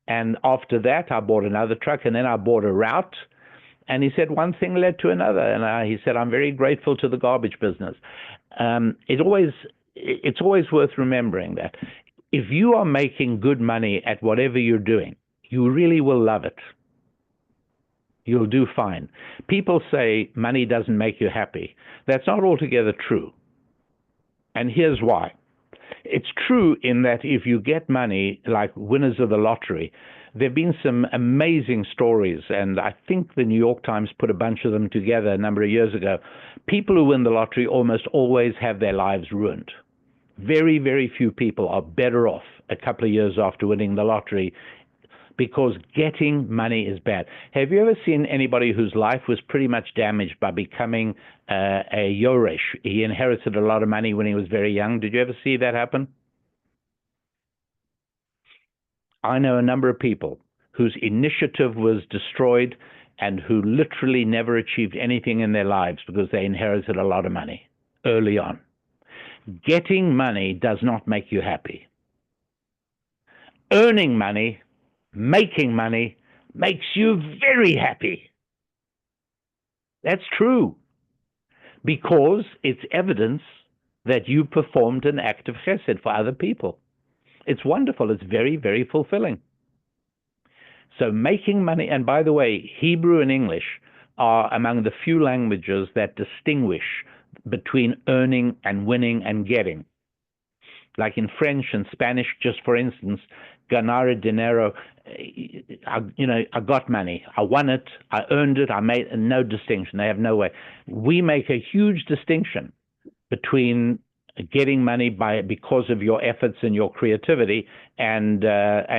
And after that, I bought another truck, and then I bought a route. And he said, one thing led to another. And he said, I'm very grateful to the garbage business. It's always worth remembering that if you are making good money at whatever you're doing, you really will love it. You'll do fine. People say money doesn't make you happy. That's not altogether true. And here's why. It's true in that if you get money like winners of the lottery, there have been some amazing stories, and I think the New York Times put a bunch of them together a number of years ago. People who win the lottery almost always have their lives ruined. Very, very few people are better off a couple of years after winning the lottery because getting money is bad. Have you ever seen anybody whose life was pretty much damaged by becoming a Yoresh? He inherited a lot of money when he was very young. Did you ever see that happen? I know a number of people whose initiative was destroyed and who literally never achieved anything in their lives because they inherited a lot of money early on. Getting money does not make you happy. Earning money, making money, makes you very happy. That's true, because it's evidence that you performed an act of chesed for other people. It's wonderful. It's very, very fulfilling. So making money, and by the way, Hebrew and English are among the few languages that distinguish between earning and winning and getting. Like in French and Spanish, just for instance, ganar dinero, I got money, I won it, I earned it, I made no distinction. They have no way. We make a huge distinction between getting money because of your efforts and your creativity and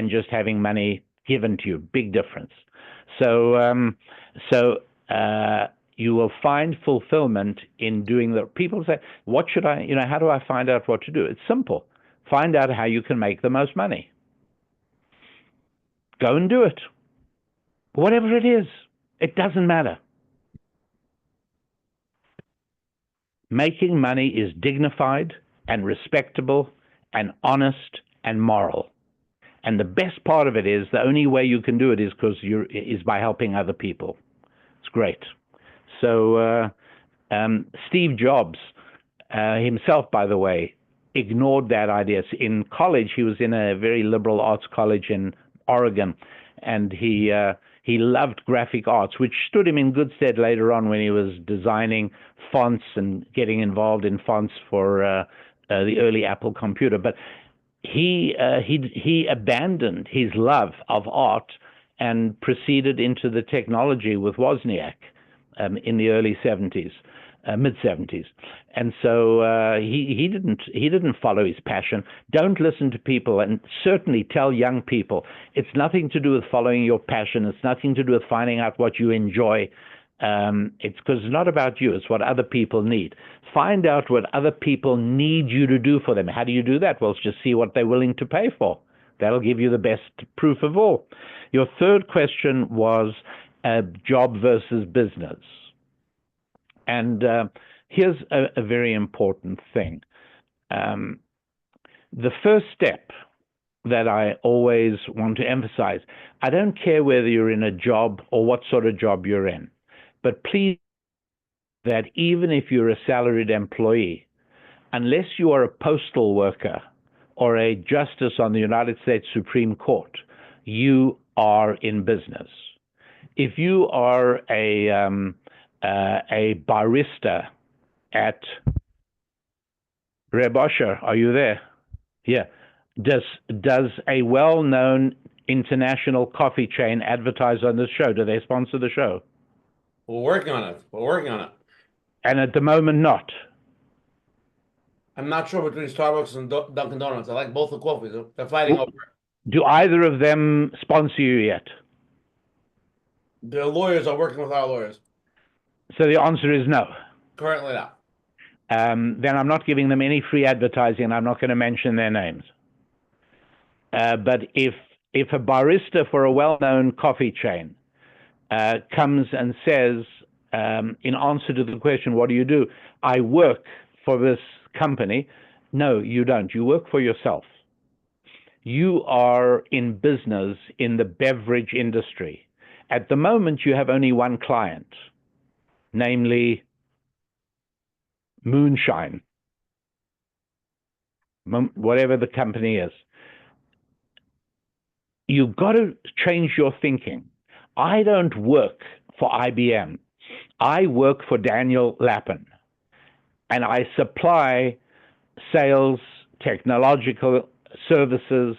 just having money given to you. Big difference. So you will find fulfillment in doing that. People say, what should I, how do I find out what to do? It's simple. Find out how you can make the most money. Go and do it. Whatever it is, it doesn't matter. Making money is dignified and respectable and honest and moral. And the best part of it is the only way you can do it is by helping other people. It's great. So Steve Jobs himself, by the way, ignored that idea. In college, he was in a very liberal arts college in Oregon, and he loved graphic arts, which stood him in good stead later on when he was designing fonts and getting involved in fonts for the early Apple computer. But he abandoned his love of art and proceeded into the technology with Wozniak in the early 70s, mid 70s. And so he didn't follow his passion. Don't listen to people, and certainly tell young people it's nothing to do with following your passion. It's nothing to do with finding out what you enjoy. It's because it's not about you. It's what other people need. Find out what other people need you to do for them. How do you do that? Well, just see what they're willing to pay for. That'll give you the best proof of all. Your third question was job versus business. And here's a very important thing. The first step that I always want to emphasize, I don't care whether you're in a job or what sort of job you're in, but please, that even if you're a salaried employee, unless you are a postal worker or a justice on the United States Supreme Court, you are in business. If you are a barista at Reb Osher, are you there? Yeah. Does a well-known international coffee chain advertise on this show? Do they sponsor the show?
We're working on it.
And at the moment, not.
I'm not sure between Starbucks and Dunkin' Donuts. I like both the coffees. They're fighting over it.
Do either of them sponsor you yet?
Their lawyers are working with our lawyers.
So the answer is no.
Currently not.
Then I'm not giving them any free advertising, and I'm not going to mention their names. But if a barista for a well-known coffee chain comes and says, in answer to the question, what do you do? I work for this company. No, you don't. You work for yourself. You are in business in the beverage industry. At the moment, you have only one client, namely Moonshine, whatever the company is. You've got to change your thinking. I don't work for IBM. I work for Daniel Lapin, and I supply sales, technological services,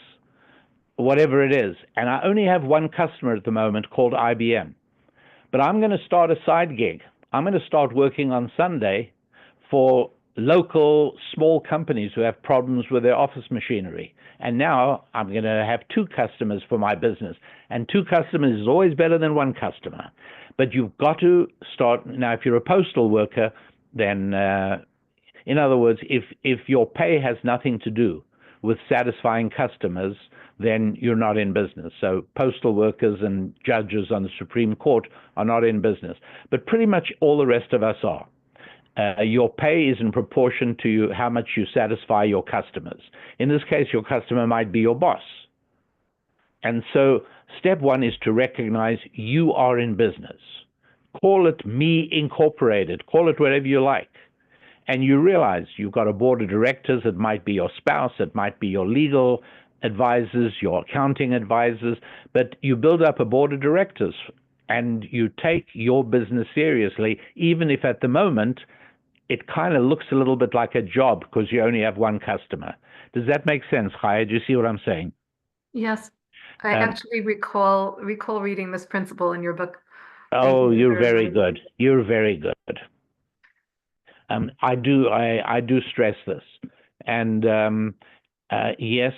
whatever it is. And I only have one customer at the moment called IBM. But I'm going to start a side gig. I'm going to start working on Sunday for local small companies who have problems with their office machinery. And now I'm going to have two customers for my business. And two customers is always better than one customer. But you've got to start. Now, if you're a postal worker, then, in other words, if your pay has nothing to do with satisfying customers, then you're not in business. So postal workers and judges on the Supreme Court are not in business. But pretty much all the rest of us are. Your pay is in proportion to how much you satisfy your customers. In this case, your customer might be your boss. And so step one is to recognize you are in business. Call it Me Incorporated. Call it whatever you like. And you realize you've got a board of directors. It might be your spouse. It might be your legal advisors, your accounting advisors. But you build up a board of directors and you take your business seriously, even if at the moment it kind of looks a little bit like a job because you only have one customer. Does that make sense, Chaya? Do you see what I'm saying?
Yes. I actually recall reading this principle in your book.
Oh, you're very good. You're very good. I do stress this. And yes,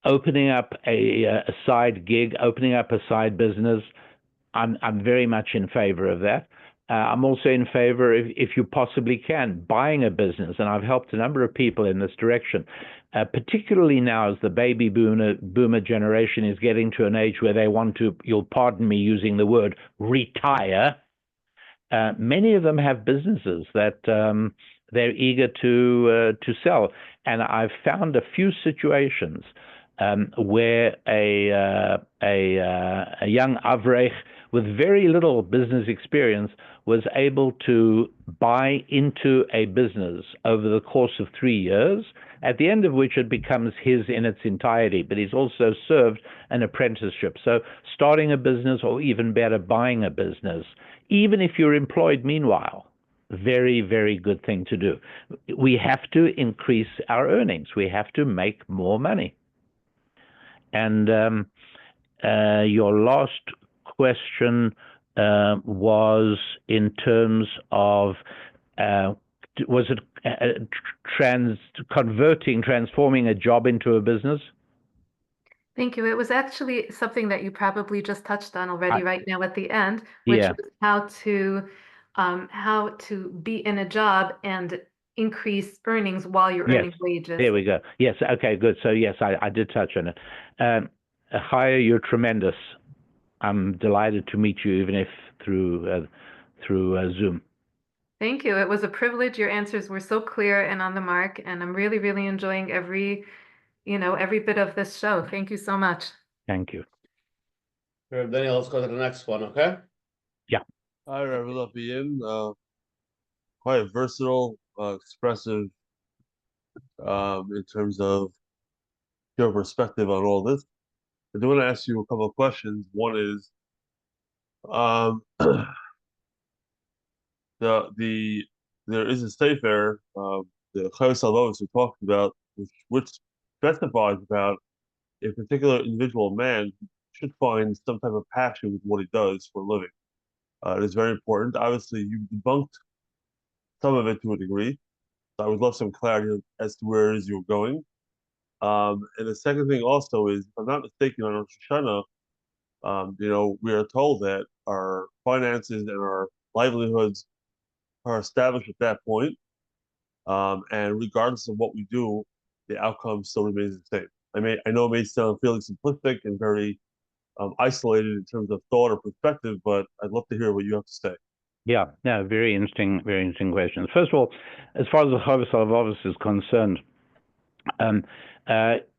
opening up a side gig, opening up a side business, I'm very much in favor of that. I'm also in favor, if you possibly can, buying a business, and I've helped a number of people in this direction, particularly now as the baby boomer generation is getting to an age where they want to, you'll pardon me using the word, retire. Many of them have businesses that they're eager to sell. And I've found a few situations where a young Avrech with very little business experience was able to buy into a business over the course of 3 years, at the end of which it becomes his in its entirety, but he's also served an apprenticeship. So starting a business, or even better, buying a business, even if you're employed meanwhile, very, very good thing to do. We have to increase our earnings. We have to make more money. And your last question was in terms of was it transforming a job into a business?
Thank you. It was actually something that you probably just touched on already right now at the end, which
Yeah.
was how to be in a job and increase earnings while you're
Yes.
earning wages.
There we go. Yes. Okay, good. So yes, I did touch on it. Chaya, you're tremendous. I'm delighted to meet you, even if through Zoom.
Thank you. It was a privilege. Your answers were so clear and on the mark, and I'm really, really enjoying every bit of this show. Thank you so much.
Thank you.
Daniel, let's go to the next one, okay?
Hi, Rabbi Lapin. Quite versatile, expressive, in terms of your perspective on all this. I do want to ask you a couple of questions. One is, there is a sefer, the Chavis Alvos we talked about, which specifies about a particular individual man should find some type of passion with what he does for a living. It is very important. Obviously, you debunked some of it to a degree. So I would love some clarity as to where it is you're going. And the second thing also is, if I'm not mistaken, on Rosh Hashanah, we are told that our finances and our livelihoods are established at that point. And regardless of what we do, the outcome still remains the same. I know it may sound fairly simplistic and very isolated in terms of thought or perspective, but I'd love to hear what you have to say.
Yeah, no, very interesting question. First of all, as far as the Chavis Alvos is concerned,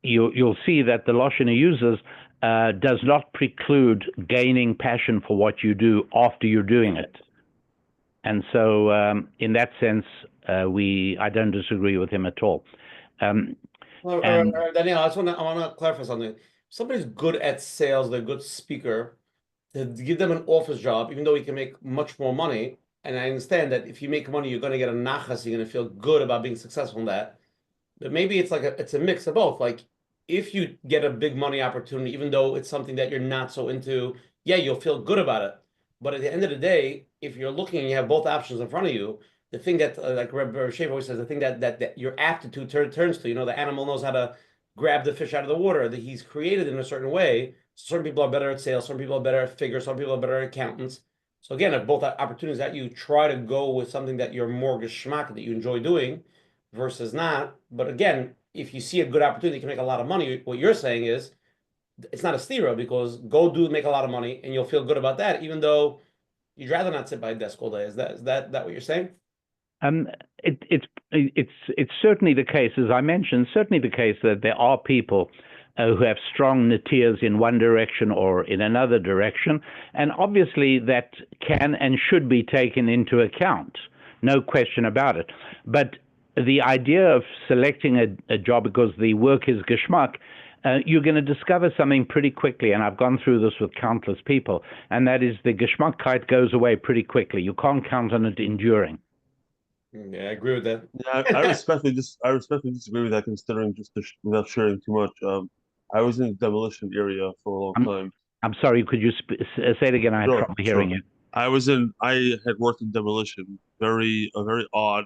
you'll see that the Lashon he uses does not preclude gaining passion for what you do after you're doing it. And so in that sense, I don't disagree with him at all.
Daniel, I want to clarify something. If somebody's good at sales, they're a good speaker, to give them an office job, even though you can make much more money. And I understand that if you make money, you're going to get a nachas, you're going to feel good about being successful in that. But maybe it's it's a mix of both. Like if you get a big money opportunity, even though it's something that you're not so into, yeah, you'll feel good about it. But at the end of the day, if you're looking and you have both options in front of you, the thing that, like Rabbi Shaver always says, the thing that your aptitude turns to, the animal knows how to grab the fish out of the water, that he's created in a certain way. Certain people are better at sales, some people are better at figures, some people are better at accountants. So again, if both opportunities that you try to go with something that you're more geschmack, that you enjoy doing versus not. But again, if you see a good opportunity, you can make a lot of money. What you're saying is it's not a stira, because make a lot of money and you'll feel good about that, even though you'd rather not sit by a desk all day. Is that what you're saying?
It's certainly the case, as I mentioned, certainly the case that there are people who have strong natias in one direction or in another direction, and obviously that can and should be taken into account, no question about it. But the idea of selecting a job because the work is geschmack, you're going to discover something pretty quickly, and I've gone through this with countless people, and that is the geschmackkeit goes away pretty quickly. You can't count on it enduring.
Yeah, I agree with that.
Yeah, I respectfully disagree with that, considering without sharing too much. I was in the demolition area for a long time.
I'm sorry, could you say it again? I had trouble hearing you.
I had worked in demolition, a very odd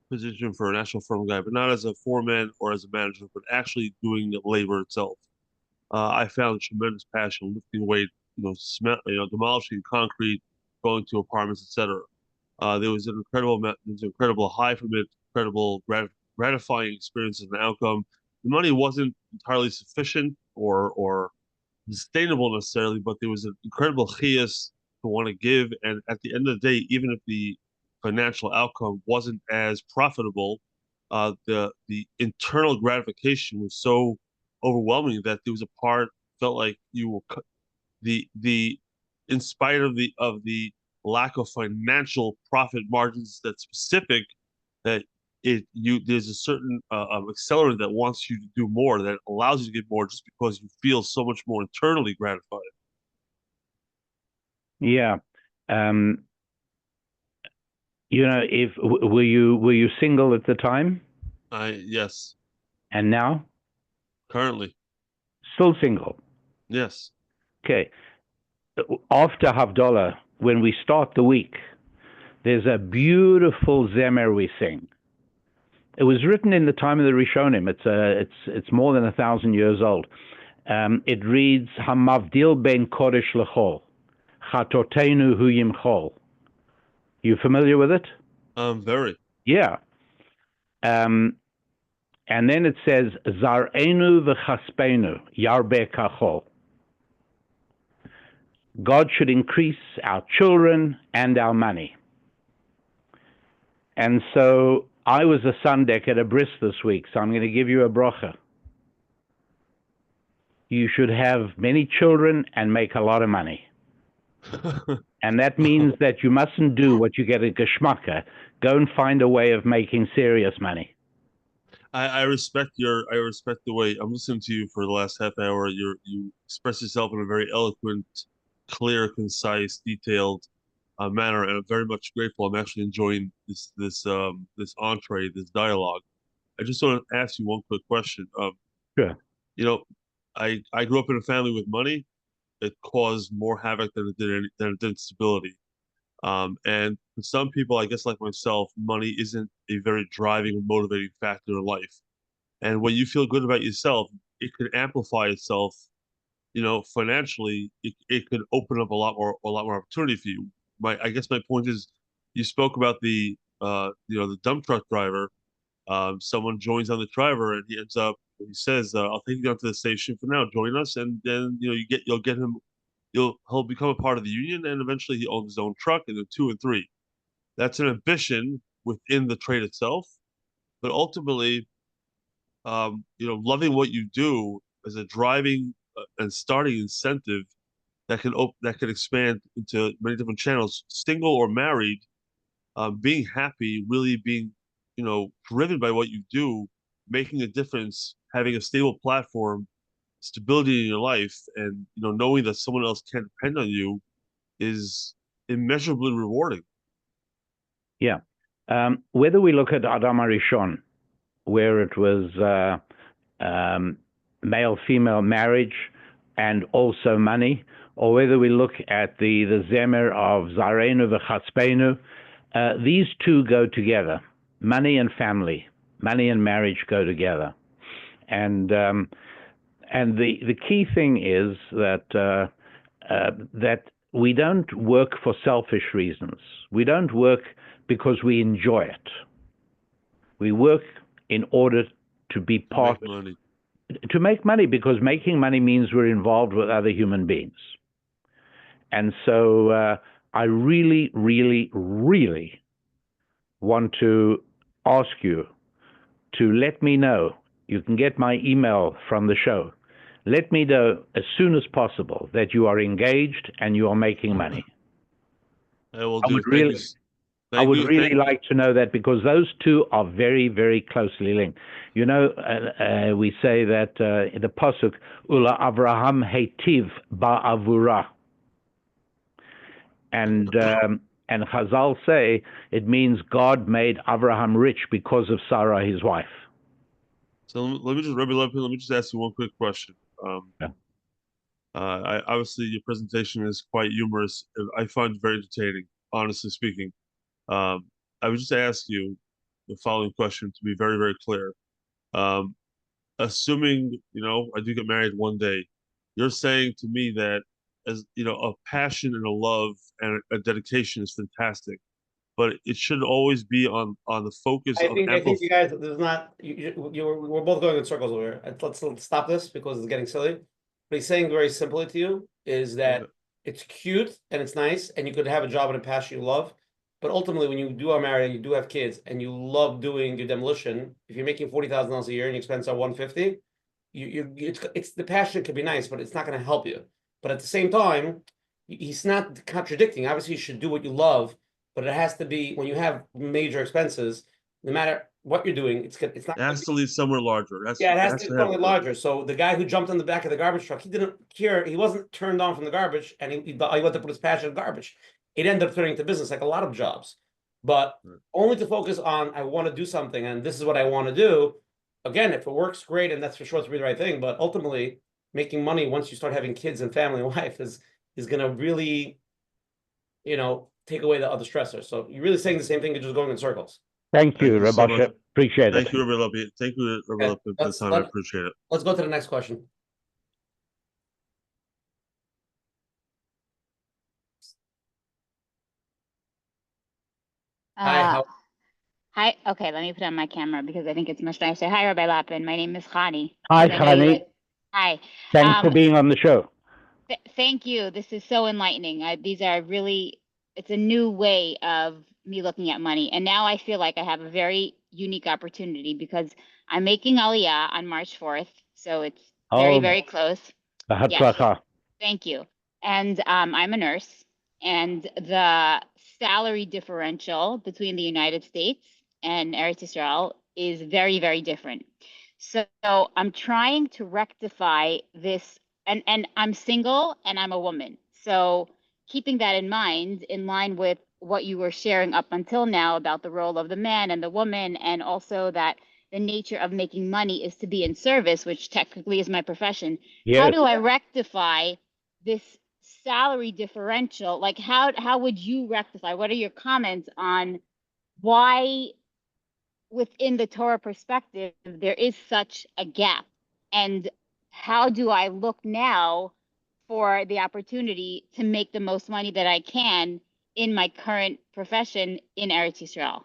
position for a national firm guy, but not as a foreman or as a manager, but actually doing the labor itself. I found tremendous passion lifting weight, demolishing concrete, going to apartments, etc. There was an incredible high from it, incredible gratifying experience and outcome. The money wasn't entirely sufficient or sustainable necessarily, but there was an incredible chiyas to want to give. And at the end of the day, even if the financial outcome wasn't as profitable, the internal gratification was so overwhelming that there was a part felt like you were in spite of the lack of financial profit margins that's specific, that there's a certain accelerant that wants you to do more, that allows you to get more just because you feel so much more internally gratified.
Yeah. Were you single at the time?
Yes.
And now?
Currently.
Still single?
Yes.
Okay. After Havdalah, when we start the week, there's a beautiful zemer we sing. It was written in the time of the Rishonim. It's more than 1,000 years old. It reads, Hamavdil ben kodesh lechol, chatotenu hu yimchol. You familiar with it?
Very.
Yeah. And then it says, Zar'enu v'chaspenu, yarbe kachol. God should increase our children and our money. And so I was a Sundek at a bris this week, so I'm going to give you a bracha. You should have many children and make a lot of money. And that means that you mustn't do what you get at Geschmacke. Go and find a way of making serious money.
I respect the way I'm listening to you for the last half hour. You express yourself in a very eloquent, clear, concise, detailed manner, and I'm very much grateful. I'm actually enjoying this entree, this dialogue. I just want to ask you one quick question.
Sure.
You know, I grew up in a family with money. It caused more havoc than it did stability. And for some people, I guess like myself, money isn't a very driving or motivating factor in life. And when you feel good about yourself, it could amplify itself. You know, financially, it could open up a lot more opportunity for you. I guess my point is, you spoke about the dump truck driver. Someone joins on the driver, and he says, "I'll take you down to the station for now. Join us," and then you'll get him. He'll become a part of the union, and eventually he owns his own truck, and then 2 and 3. That's an ambition within the trade itself, but ultimately, loving what you do as a driving and starting incentive that can expand into many different channels, single or married. Being happy, really being, driven by what you do, making a difference, having a stable platform, stability in your life, and knowing that someone else can depend on you is immeasurably rewarding.
Yeah. Whether we look at Adam Arishon, where it was male-female marriage and also money, or whether we look at the zemer of Zarenu v'chatzpenu, these two go together. Money and family, money and marriage go together. And the key thing is that we don't work for selfish reasons. We don't work because we enjoy it. We work in order to be part, to make money, because making money means we're involved with other human beings. And so I really, really, really want to ask you to let me know. You can get my email from the show. Let me know as soon as possible that you are engaged and you are making money.
I will
do. I would really like to know that, because those two are very, very closely linked. We say that in the pasuk, Ula Avraham heitiv ba'avura. And Chazal say it means God made Avraham rich because of Sarah, his wife.
So Rabbi Lapin, let me just ask you one quick question. Obviously, your presentation is quite humorous. I find it very entertaining, honestly speaking. I would just ask you the following question to be very, very clear. Assuming, I do get married one day, you're saying to me that, as a passion and a love and a dedication is fantastic, but it should always be on the focus.
I think you guys, there's not, we're both going in circles over here. Let's stop this because it's getting silly. What he's saying very simply to you is that it's cute and it's nice, and you could have a job and a passion you love. But ultimately, when you are married and you do have kids and you love doing your demolition, if you're making $40,000 a year and your expenses are $150, it's the passion could be nice, but it's not going to help you. But at the same time, he's not contradicting. Obviously, you should do what you love, but it has to be, when you have major expenses, no matter what you're doing, it's not. It
has to leave somewhere larger.
It has to be somewhere larger. So the guy who jumped on the back of the garbage truck, he didn't care. He wasn't turned on from the garbage, and he went to put his passion in garbage. It ended up turning into business, like a lot of jobs, but only to focus on, I want to do something and this is what I want to do. Again, if it works, great, and that's for sure to be the right thing. But ultimately, making money once you start having kids and family and wife is going to really, take away the other stressors. So you're really saying the same thing, you're just going in circles.
Thank you,
Thank you so
Rabbi.
much.
Appreciate
Thank
it.
you, Rabbi Lapin. Thank you, Rabbi
Okay,
Lapin, for the time. I appreciate it.
Let's go to the next question. Hi,
Hi. Okay, let me put on my camera because I think it's much nicer. Hi, Rabbi Lapin. My name is Khani.
Hi,
And I know you-
Khani.
Hi.
Thanks for being on the show.
Thank you. This is so enlightening. These are really, it's a new way of me looking at money. And now I feel like I have a very unique opportunity because I'm making Aliyah on March 4th. So it's very, very close.
Yes.
Thank you. And I'm a nurse, and the salary differential between the United States and Eretz Israel is very, very different. So I'm trying to rectify this, and I'm single and I'm a woman. So keeping that in mind, in line with what you were sharing up until now about the role of the man and the woman, and also that the nature of making money is to be in service, which technically is my profession.
Yes.
How do I rectify this salary differential? Like how would you rectify? What are your comments on why within the Torah perspective there is such a gap? And how do I look now for the opportunity to make the most money that I can in my current profession in Eretz Yisrael?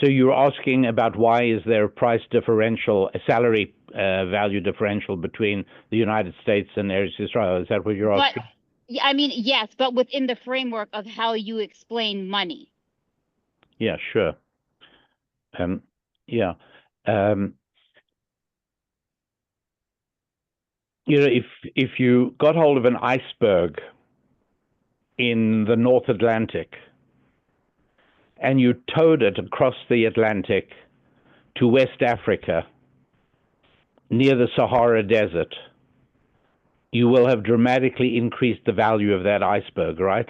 So you're asking about why is there a price differential, a salary value differential between the United States and Eretz Israel? Is that what you're asking?
I mean, yes, but within the framework of how you explain money.
Yeah, sure. If you got hold of an iceberg in the North Atlantic and you towed it across the Atlantic to West Africa, near the Sahara Desert, you will have dramatically increased the value of that iceberg, right?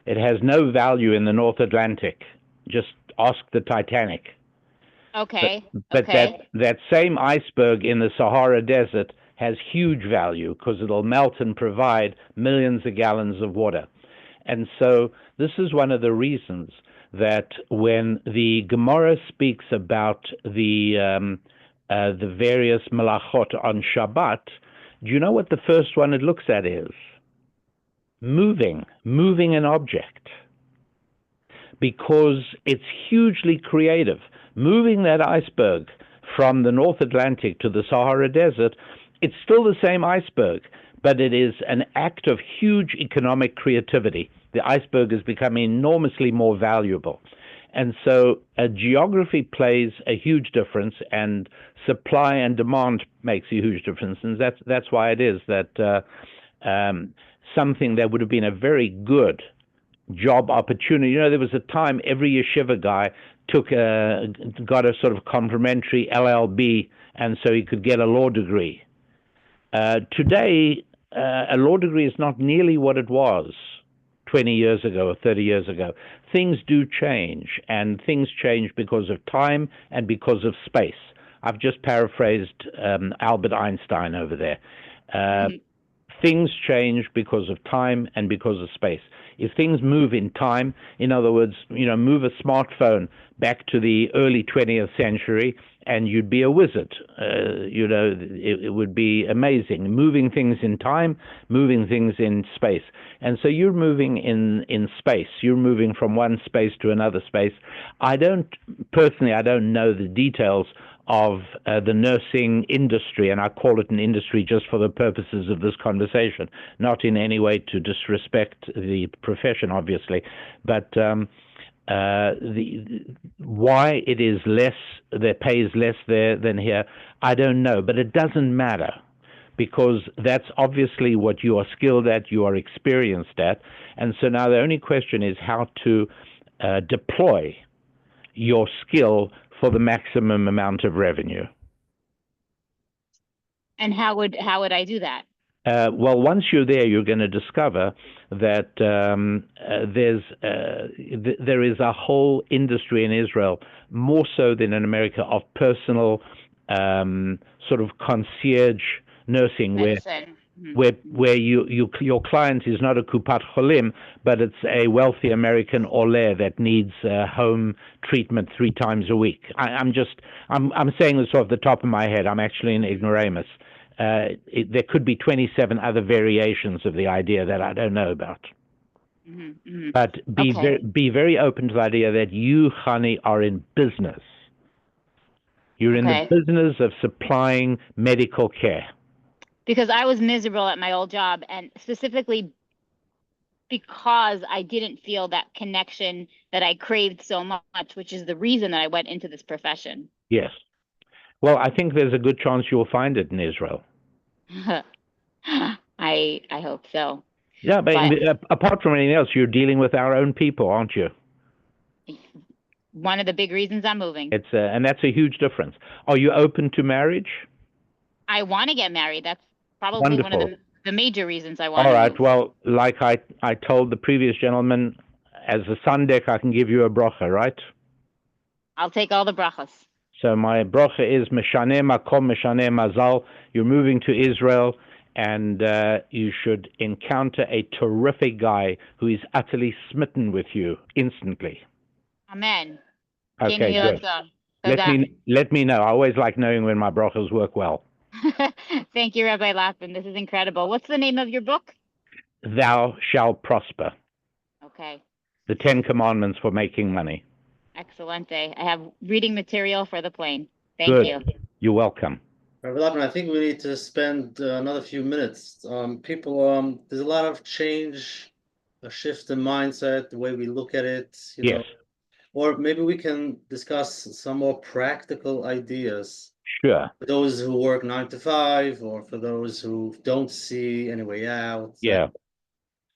It has no value in the North Atlantic. Just ask the Titanic.
Okay.
But that same iceberg in the Sahara Desert has huge value because it'll melt and provide millions of gallons of water. And so this is one of the reasons that when the Gemara speaks about the various malachot on Shabbat, do you know what the first one it looks at is? Moving an object. Because it's hugely creative. Moving that iceberg from the North Atlantic to the Sahara Desert, it's still the same iceberg, but it is an act of huge economic creativity. The iceberg has become enormously more valuable. And so geography plays a huge difference, and supply and demand makes a huge difference. And that's why it is that something that would have been a very good job opportunity. There was a time every yeshiva guy got a sort of complimentary LLB, and so he could get a law degree. Today, a law degree is not nearly what it was 20 years ago or 30 years ago. Things do change, and things change because of time and because of space. I've just paraphrased Albert Einstein over there. Things change because of time and because of space. If things move in time, in other words, move a smartphone back to the early 20th century, and you'd be a wizard. It would be amazing. Moving things in time, moving things in space. And so you're moving in space. You're moving from one space to another space. I don't know the details of the nursing industry, and I call it an industry just for the purposes of this conversation, not in any way to disrespect the profession, obviously, but why it is less, their pay is less there than here, I don't know, but it doesn't matter, because that's obviously what you are skilled at, you are experienced at, and so now the only question is how to deploy your skill for the maximum amount of revenue.
And how would I do that?
Well, once you're there, you're going to discover that there is a whole industry in Israel, more so than in America, of personal sort of concierge nursing,
Medicine.
where your client is not a kupat cholim, but it's a wealthy American ole that needs home treatment 3 times a week. I'm saying this off the top of my head. I'm actually an ignoramus. There could be 27 other variations of the idea that I don't know about. But be very open to the idea that you, Chani, are in business. You're in the business of supplying medical care.
Because I was miserable at my old job, and specifically because I didn't feel that connection that I craved so much, which is the reason that I went into this profession.
Yes. Well, I think there's a good chance you'll find it in Israel.
I hope so.
Yeah, but apart from anything else, you're dealing with our own people, aren't you?
One of the big reasons I'm moving.
And that's a huge difference. Are you open to marriage?
I want to get married. That's probably
Wonderful.
one of the major reasons I want
All
to
right.
move.
Well, like I told the previous gentleman, as a Sandek, I can give you a bracha, right?
I'll take all the brachas.
So my bracha is Meshaneh Makom Meshaneh Mazal. You're moving to Israel, and you should encounter a terrific guy who is utterly smitten with you instantly.
Amen.
Okay, good. Let me know. I always like knowing when my brachas work well.
Thank you, Rabbi Lapin. This is incredible. What's the name of your book?
Thou shalt prosper.
Okay.
The 10 Commandments for making money.
Excellente. I have reading material for the plane. Thank you.
You're
welcome.
Rabbi Lapin, I think we need to spend another few minutes. People, there's a lot of change, a shift in mindset, the way we look at it. You know, or maybe we can discuss some more practical ideas.
Sure.
For those who work 9 to 5, or for those who don't see any way out.
Yeah.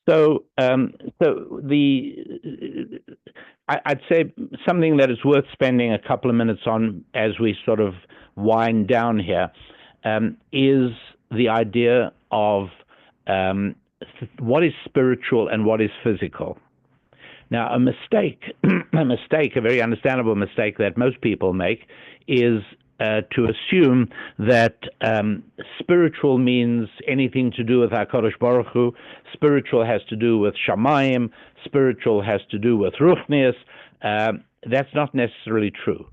So, I'd say something that is worth spending a couple of minutes on as we sort of wind down here is the idea of what is spiritual and what is physical. Now, a mistake, a very understandable mistake that most people make is to assume that spiritual means anything to do with HaKadosh Baruch Hu. Spiritual has to do with Shamayim. Spiritual has to do with Ruchnius. That's not necessarily true.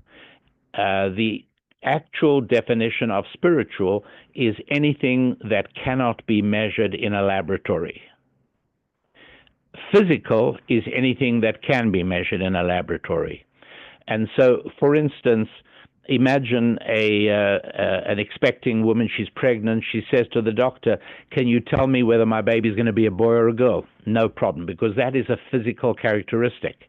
The actual definition of spiritual is anything that cannot be measured in a laboratory. Physical is anything that can be measured in a laboratory. And so, for instance, imagine an expecting woman, she's pregnant, she says to the doctor, can you tell me whether my baby is going to be a boy or a girl? No problem, because that is a physical characteristic.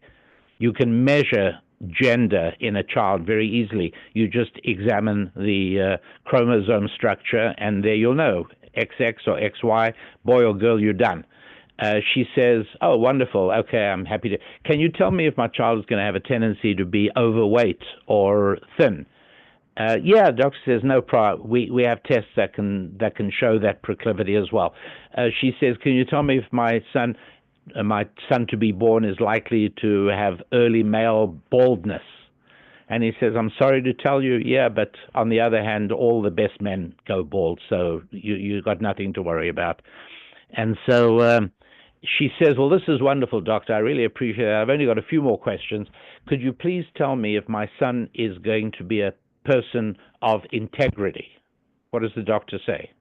You can measure gender in a child very easily. You just examine the chromosome structure, and there you'll know, XX or XY, boy or girl, you're done. She says, oh, wonderful, okay, I'm happy to. Can you tell me if my child is going to have a tendency to be overweight or thin? Yeah, doctor says, no problem. We have tests that can show that proclivity as well. She says, can you tell me if my son to be born is likely to have early male baldness? And he says, I'm sorry to tell you, yeah, but on the other hand, all the best men go bald, so you got nothing to worry about. And so she says, well, this is wonderful, doctor. I really appreciate it. I've only got a few more questions. Could you please tell me if my son is going to be a person of integrity? What does the doctor say?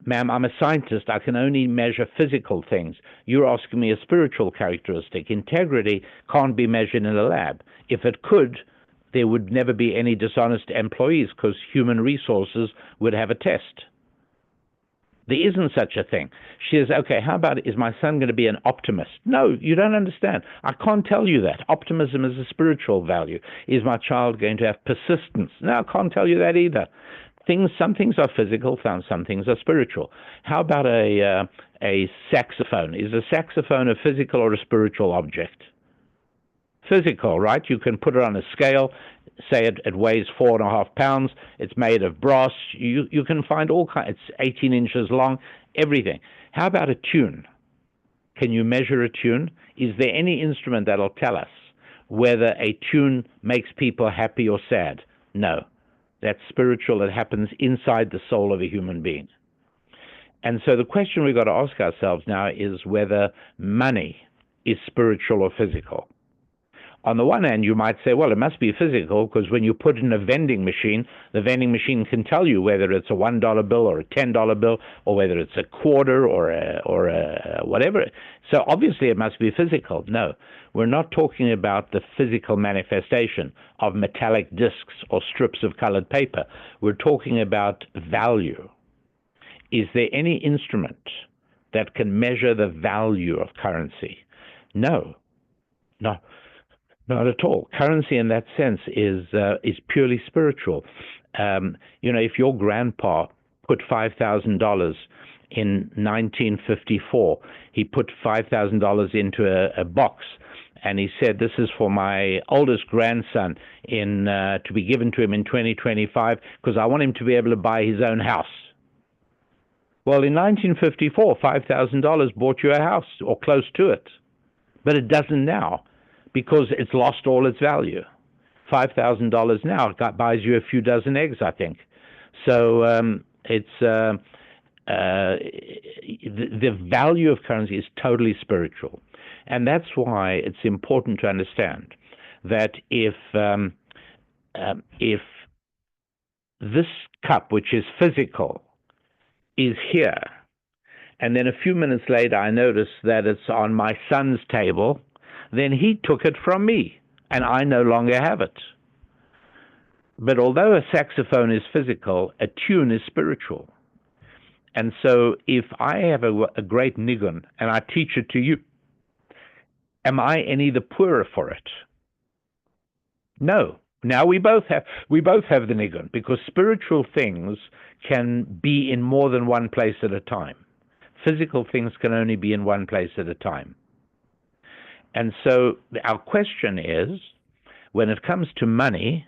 Ma'am, I'm a scientist. I can only measure physical things. You're asking me a spiritual characteristic. Integrity can't be measured in a lab. If it could, there would never be any dishonest employees because human resources would have a test. There isn't such a thing. She says, okay, how about, is my son going to be an optimist? No, you don't understand. I can't tell you that. Optimism is a spiritual value. Is my child going to have persistence? No, I can't tell you that either. Some things are physical, some things are spiritual. How about a saxophone? Is a saxophone a physical or a spiritual object? Physical, right? You can put it on a scale. Say it weighs 4.5 pounds. It's made of brass. You can find all kinds. It's 18 inches long. Everything. How about a tune? Can you measure a tune? Is there any instrument that'll tell us whether a tune makes people happy or sad? No. that's spiritual, that happens inside the soul of a human being. And so the question we've got to ask ourselves now is whether money is spiritual or physical. On the one hand, you might say, well, it must be physical, because when you put in a vending machine, the vending machine can tell you whether it's a $1 bill or a $10 bill, or whether it's a quarter or a whatever. So obviously it must be physical. No, we're not talking about the physical manifestation of metallic discs or strips of colored paper. We're talking about value. Is there any instrument that can measure the value of currency? No. Not at all. Currency in that sense is purely spiritual. If your grandpa put $5,000 in 1954, he put $5,000 into a box, and he said, "This is for my oldest grandson to be given to him in 2025 because I want him to be able to buy his own house." Well, in 1954, $5,000 bought you a house or close to it, but it doesn't now, because it's lost all its value. $5,000 now buys you a few dozen eggs, I think. So the value of currency is totally spiritual. And that's why it's important to understand that if this cup, which is physical, is here, and then a few minutes later I notice that it's on my son's table, then he took it from me, and I no longer have it. But although a saxophone is physical, a tune is spiritual. And so if I have a great nigun, and I teach it to you, am I any the poorer for it? No. Now we both have the nigun, because spiritual things can be in more than one place at a time. Physical things can only be in one place at a time. And so our question is, when it comes to money,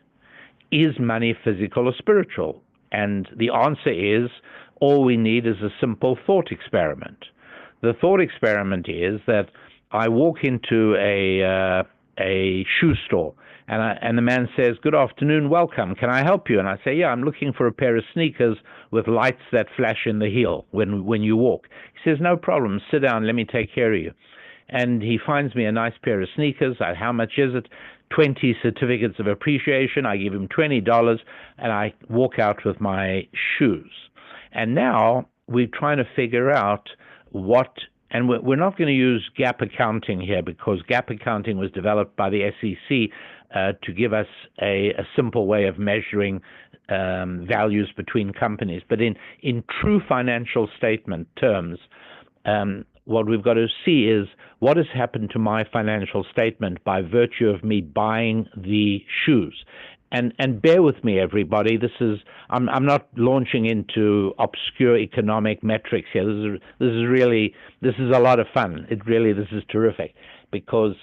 is money physical or spiritual? And the answer is, all we need is a simple thought experiment. The thought experiment is that I walk into a shoe store, and the man says, "Good afternoon, welcome. Can I help you?" And I say, "Yeah, I'm looking for a pair of sneakers with lights that flash in the heel when you walk." He says, "No problem. Sit down. Let me take care of you." And he finds me a nice pair of sneakers. How much is it? 20 certificates of appreciation. I give him $20, and I walk out with my shoes. And now we're trying to figure out and we're not going to use gap accounting here, because gap accounting was developed by the SEC to give us a simple way of measuring values between companies. But in true financial statement terms, what we've got to see is what has happened to my financial statement by virtue of me buying the shoes. And bear with me, everybody. I'm not launching into obscure economic metrics here. This is a lot of fun. This is terrific, because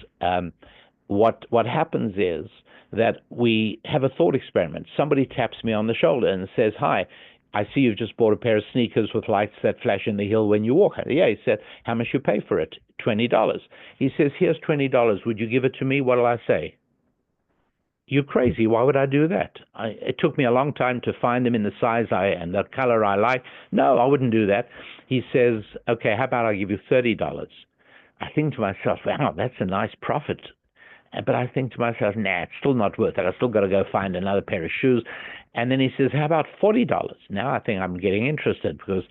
what happens is that we have a thought experiment. Somebody taps me on the shoulder and says, "Hi, I see you've just bought a pair of sneakers with lights that flash in the heel when you walk." Yeah, he said, "How much you pay for it?" $20. He says, "Here's $20. Would you give it to me?" What'll I say? "You're crazy. Why would I do that? It took me a long time to find them in the size and the color I like. No, I wouldn't do that." He says, "Okay, how about I give you $30? I think to myself, wow, that's a nice profit. But I think to myself, nah, it's still not worth it. I still got to go find another pair of shoes. And then he says, "How about $40? Now I think I'm getting interested, because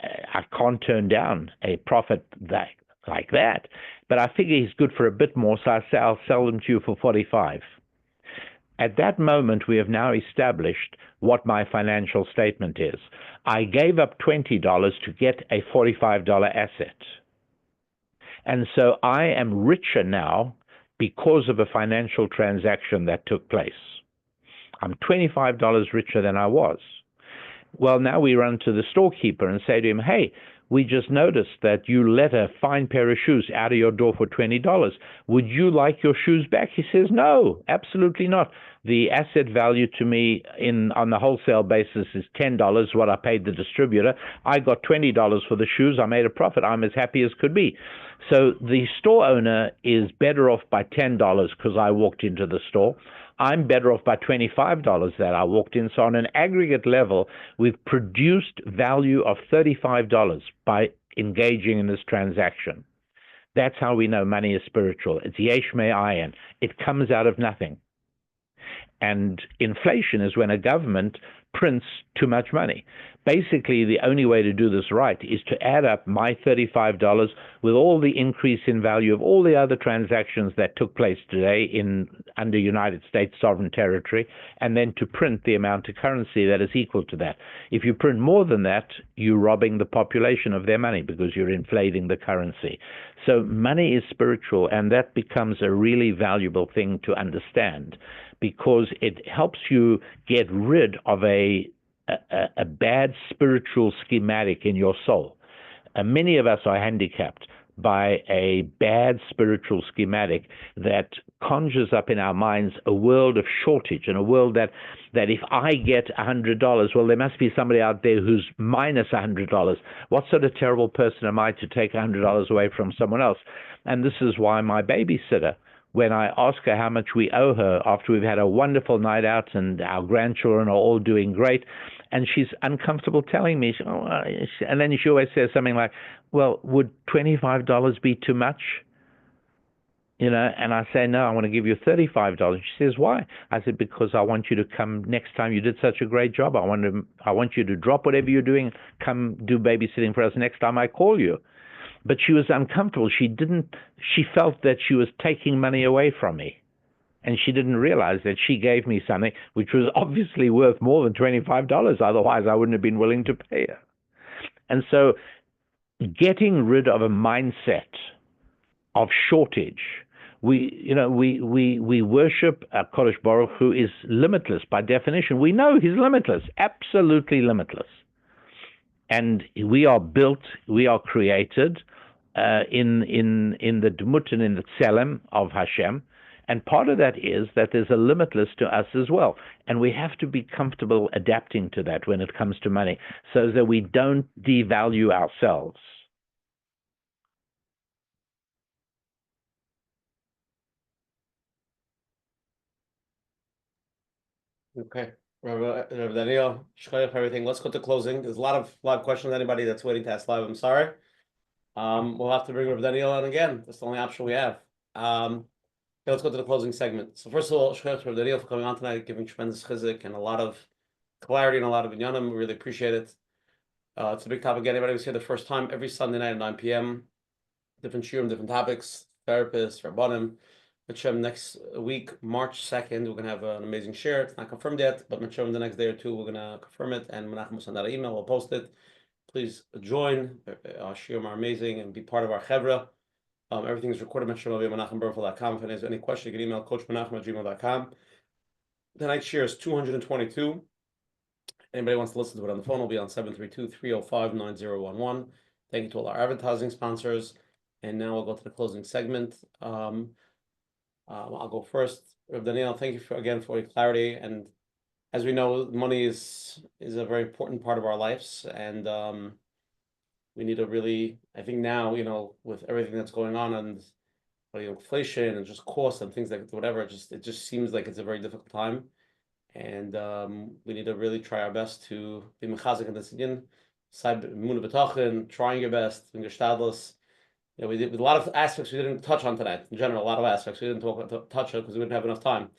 I can't turn down a profit like that. But I figure he's good for a bit more, so I say, I'll sell them to you for $45. At that moment, we have now established what my financial statement is. I gave up $20 to get a $45 asset. And so I am richer now because of a financial transaction that took place. I'm $25 richer than I was. Well, now we run to the storekeeper and say to him, "Hey, we just noticed that you let a fine pair of shoes out of your door for $20. Would you like your shoes back?" He says, "No, absolutely not. The asset value to me on the wholesale basis is $10, what I paid the distributor. I got $20 for the shoes. I made a profit. I'm as happy as could be." So the store owner is better off by $10 because I walked into the store. I'm better off by $25 that I walked in. So on an aggregate level, we've produced value of $35 by engaging in this transaction. That's how we know money is spiritual. It's yesh me'ayin. It comes out of nothing. And inflation is when a government prints too much money. Basically, the only way to do this right is to add up my $35 with all the increase in value of all the other transactions that took place today under United States sovereign territory, and then to print the amount of currency that is equal to that. If you print more than that, you're robbing the population of their money because you're inflating the currency. So money is spiritual, and that becomes a really valuable thing to understand, because it helps you get rid of a bad spiritual schematic in your soul. Many of us are handicapped by a bad spiritual schematic that conjures up in our minds a world of shortage and a world that if I get $100, well, there must be somebody out there who's minus $100. What sort of terrible person am I to take $100 away from someone else? And this is why my babysitter, when I ask her how much we owe her after we've had a wonderful night out and our grandchildren are all doing great, and she's uncomfortable telling me, and then she always says something like, well, would $25 be too much? You know, and I say, no, I want to give you $35. She says, why? I said, because I want you to come next time. You did such a great job. I want you to drop whatever you're doing, come do babysitting for us next time I call you. But she was uncomfortable. She felt that she was taking money away from me. And she didn't realize that she gave me something which was obviously worth more than $25. Otherwise, I wouldn't have been willing to pay her. And so getting rid of a mindset of shortage, we worship a Kodesh Baruch who is limitless by definition. We know he's limitless, absolutely limitless. And we are built, we are created in the Dmut and in the Tselem of Hashem. And part of that is that there's a limitless to us as well. And we have to be comfortable adapting to that when it comes to money so that we don't devalue ourselves.
Okay. Rabbi Daniel, shkoyach for everything. Let's go to closing. There's a lot of questions. Anybody that's waiting to ask live, I'm sorry. We'll have to bring Rabbi Daniel on again. That's the only option we have. Okay, let's go to the closing segment. So first of all, shkoyach Rabbi Daniel for coming on tonight, giving tremendous chizuk and a lot of clarity and a lot of inyanim. We really appreciate it. It's a big topic. Anybody who's here the first time, every Sunday night at 9 p.m., different shiurim, different topics, therapists, rabbanim. Menachem next week, March 2nd, we're going to have an amazing share. It's not confirmed yet, but Menachem the next day or two, we're going to confirm it, and Menachem will send out an email, we'll post it. Please join. Our shiurim are amazing, and be part of our chevra. Everything is recorded. menachembernfeld.com. If there's any question, you can email coachmenachem@gmail.com. Tonight's share is 222. Anybody wants to listen to it on the phone, will be on 732-305-9011. Thank you to all our advertising sponsors. And now we'll go to the closing segment. I'll go first. Rabbi Daniel, thank you again for your clarity. And as we know, money is a very important part of our lives, and we need to really, I think now, with everything that's going on and inflation and just costs and things like whatever, it just seems like it's a very difficult time, and we need to really try our best to be mechazik in this again, trying your best, we did with a lot of aspects we didn't touch on tonight. In general, a lot of aspects we didn't touch on because we didn't have enough time.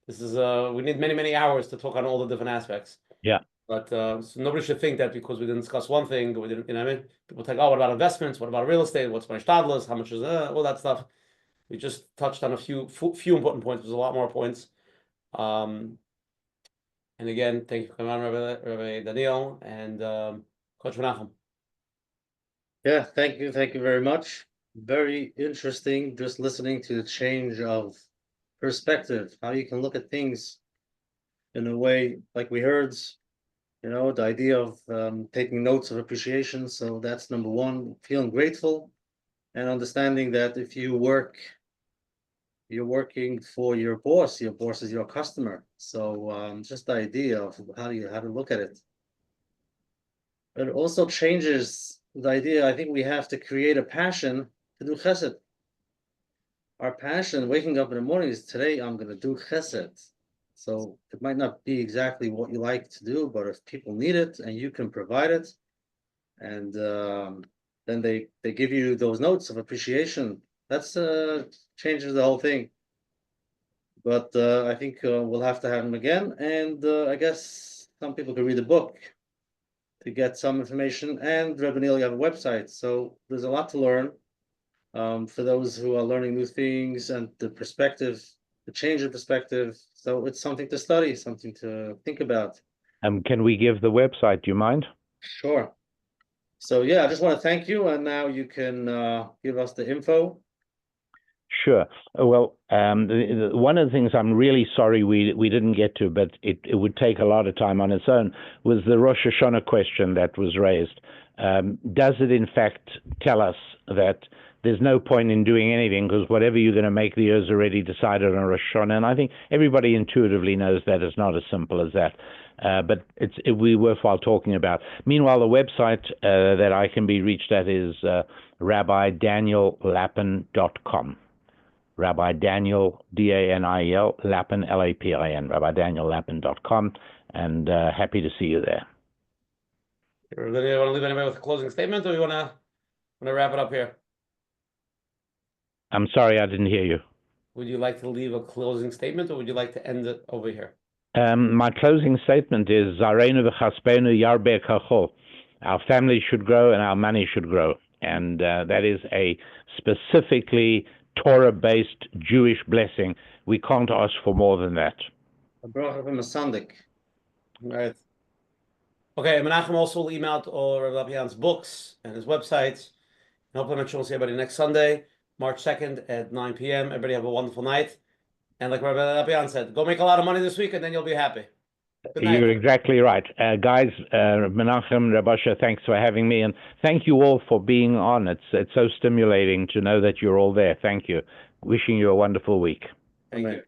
This is we need many hours to talk on all the different aspects.
Yeah.
But so nobody should think that because we didn't discuss one thing, we didn't. What I mean? People think, oh, what about investments? What about real estate? What's my shtadlus? How much is all that stuff? We just touched on a few important points. There's a lot more points. And again, thank you for coming on, Rabbi Daniel and Coach Menachem.
Yeah, thank you very much. Very interesting, just listening to the change of perspective, how you can look at things in a way, like we heard, the idea of taking notes of appreciation. So that's number one, feeling grateful and understanding that if you work, you're working for your boss is your customer. So just the idea of how to look at it. It also changes the idea. I think we have to create a passion to do chesed. Our passion, waking up in the morning, is today I'm going to do chesed. So it might not be exactly what you like to do, but if people need it and you can provide it, and then they give you those notes of appreciation, that's changes the whole thing. But I think we'll have to have him again, and I guess some people could read the book to get some information. And Rabbi Neil, you have a website, so there's a lot to learn for those who are learning new things and the perspective, the change of perspective. So it's something to study, something to think about.
Can we give the website? Do you mind?
Sure. So yeah, I just want to thank you, and now you can give us the info.
Sure. Well, one of the things I'm really sorry we didn't get to, but it would take a lot of time on its own, was the Rosh Hashanah question that was raised. Does it in fact tell us that there's no point in doing anything because whatever you're going to make the year is already decided on Rosh Hashanah? And I think everybody intuitively knows that it's not as simple as that. But it would be worthwhile talking about. Meanwhile, the website that I can be reached at is rabbidaniellapin.com. Rabbi Daniel, D-A-N-I-E-L, Lapin, L-A-P-I-N, rabbidaniellapin.com, and happy to see you there.
Do you want to leave anybody with a closing statement, or you want to wrap it up here?
I'm sorry, I didn't hear you.
Would you like to leave a closing statement, or would you like to end it over here?
My closing statement is Zareinu v'chaspenu yarbe kachol. Our family should grow and our money should grow. And that is a specifically Torah-based Jewish blessing. We can't ask for more than that.
A bracha from a Sandik.
All right. Okay, Menachem also will email out all Rabbi Lapin's books and his websites. And hopefully I'm sure we'll see everybody next Sunday, March 2nd at 9 p.m. Everybody have a wonderful night. And like Rabbi Lapin said, go make a lot of money this week and then you'll be happy. Good night.
You're exactly right. Guys, Menachem, Rabbi, thanks for having me. And thank you all for being on. It's so stimulating to know that you're all there. Thank you. Wishing you a wonderful week.
Thank you.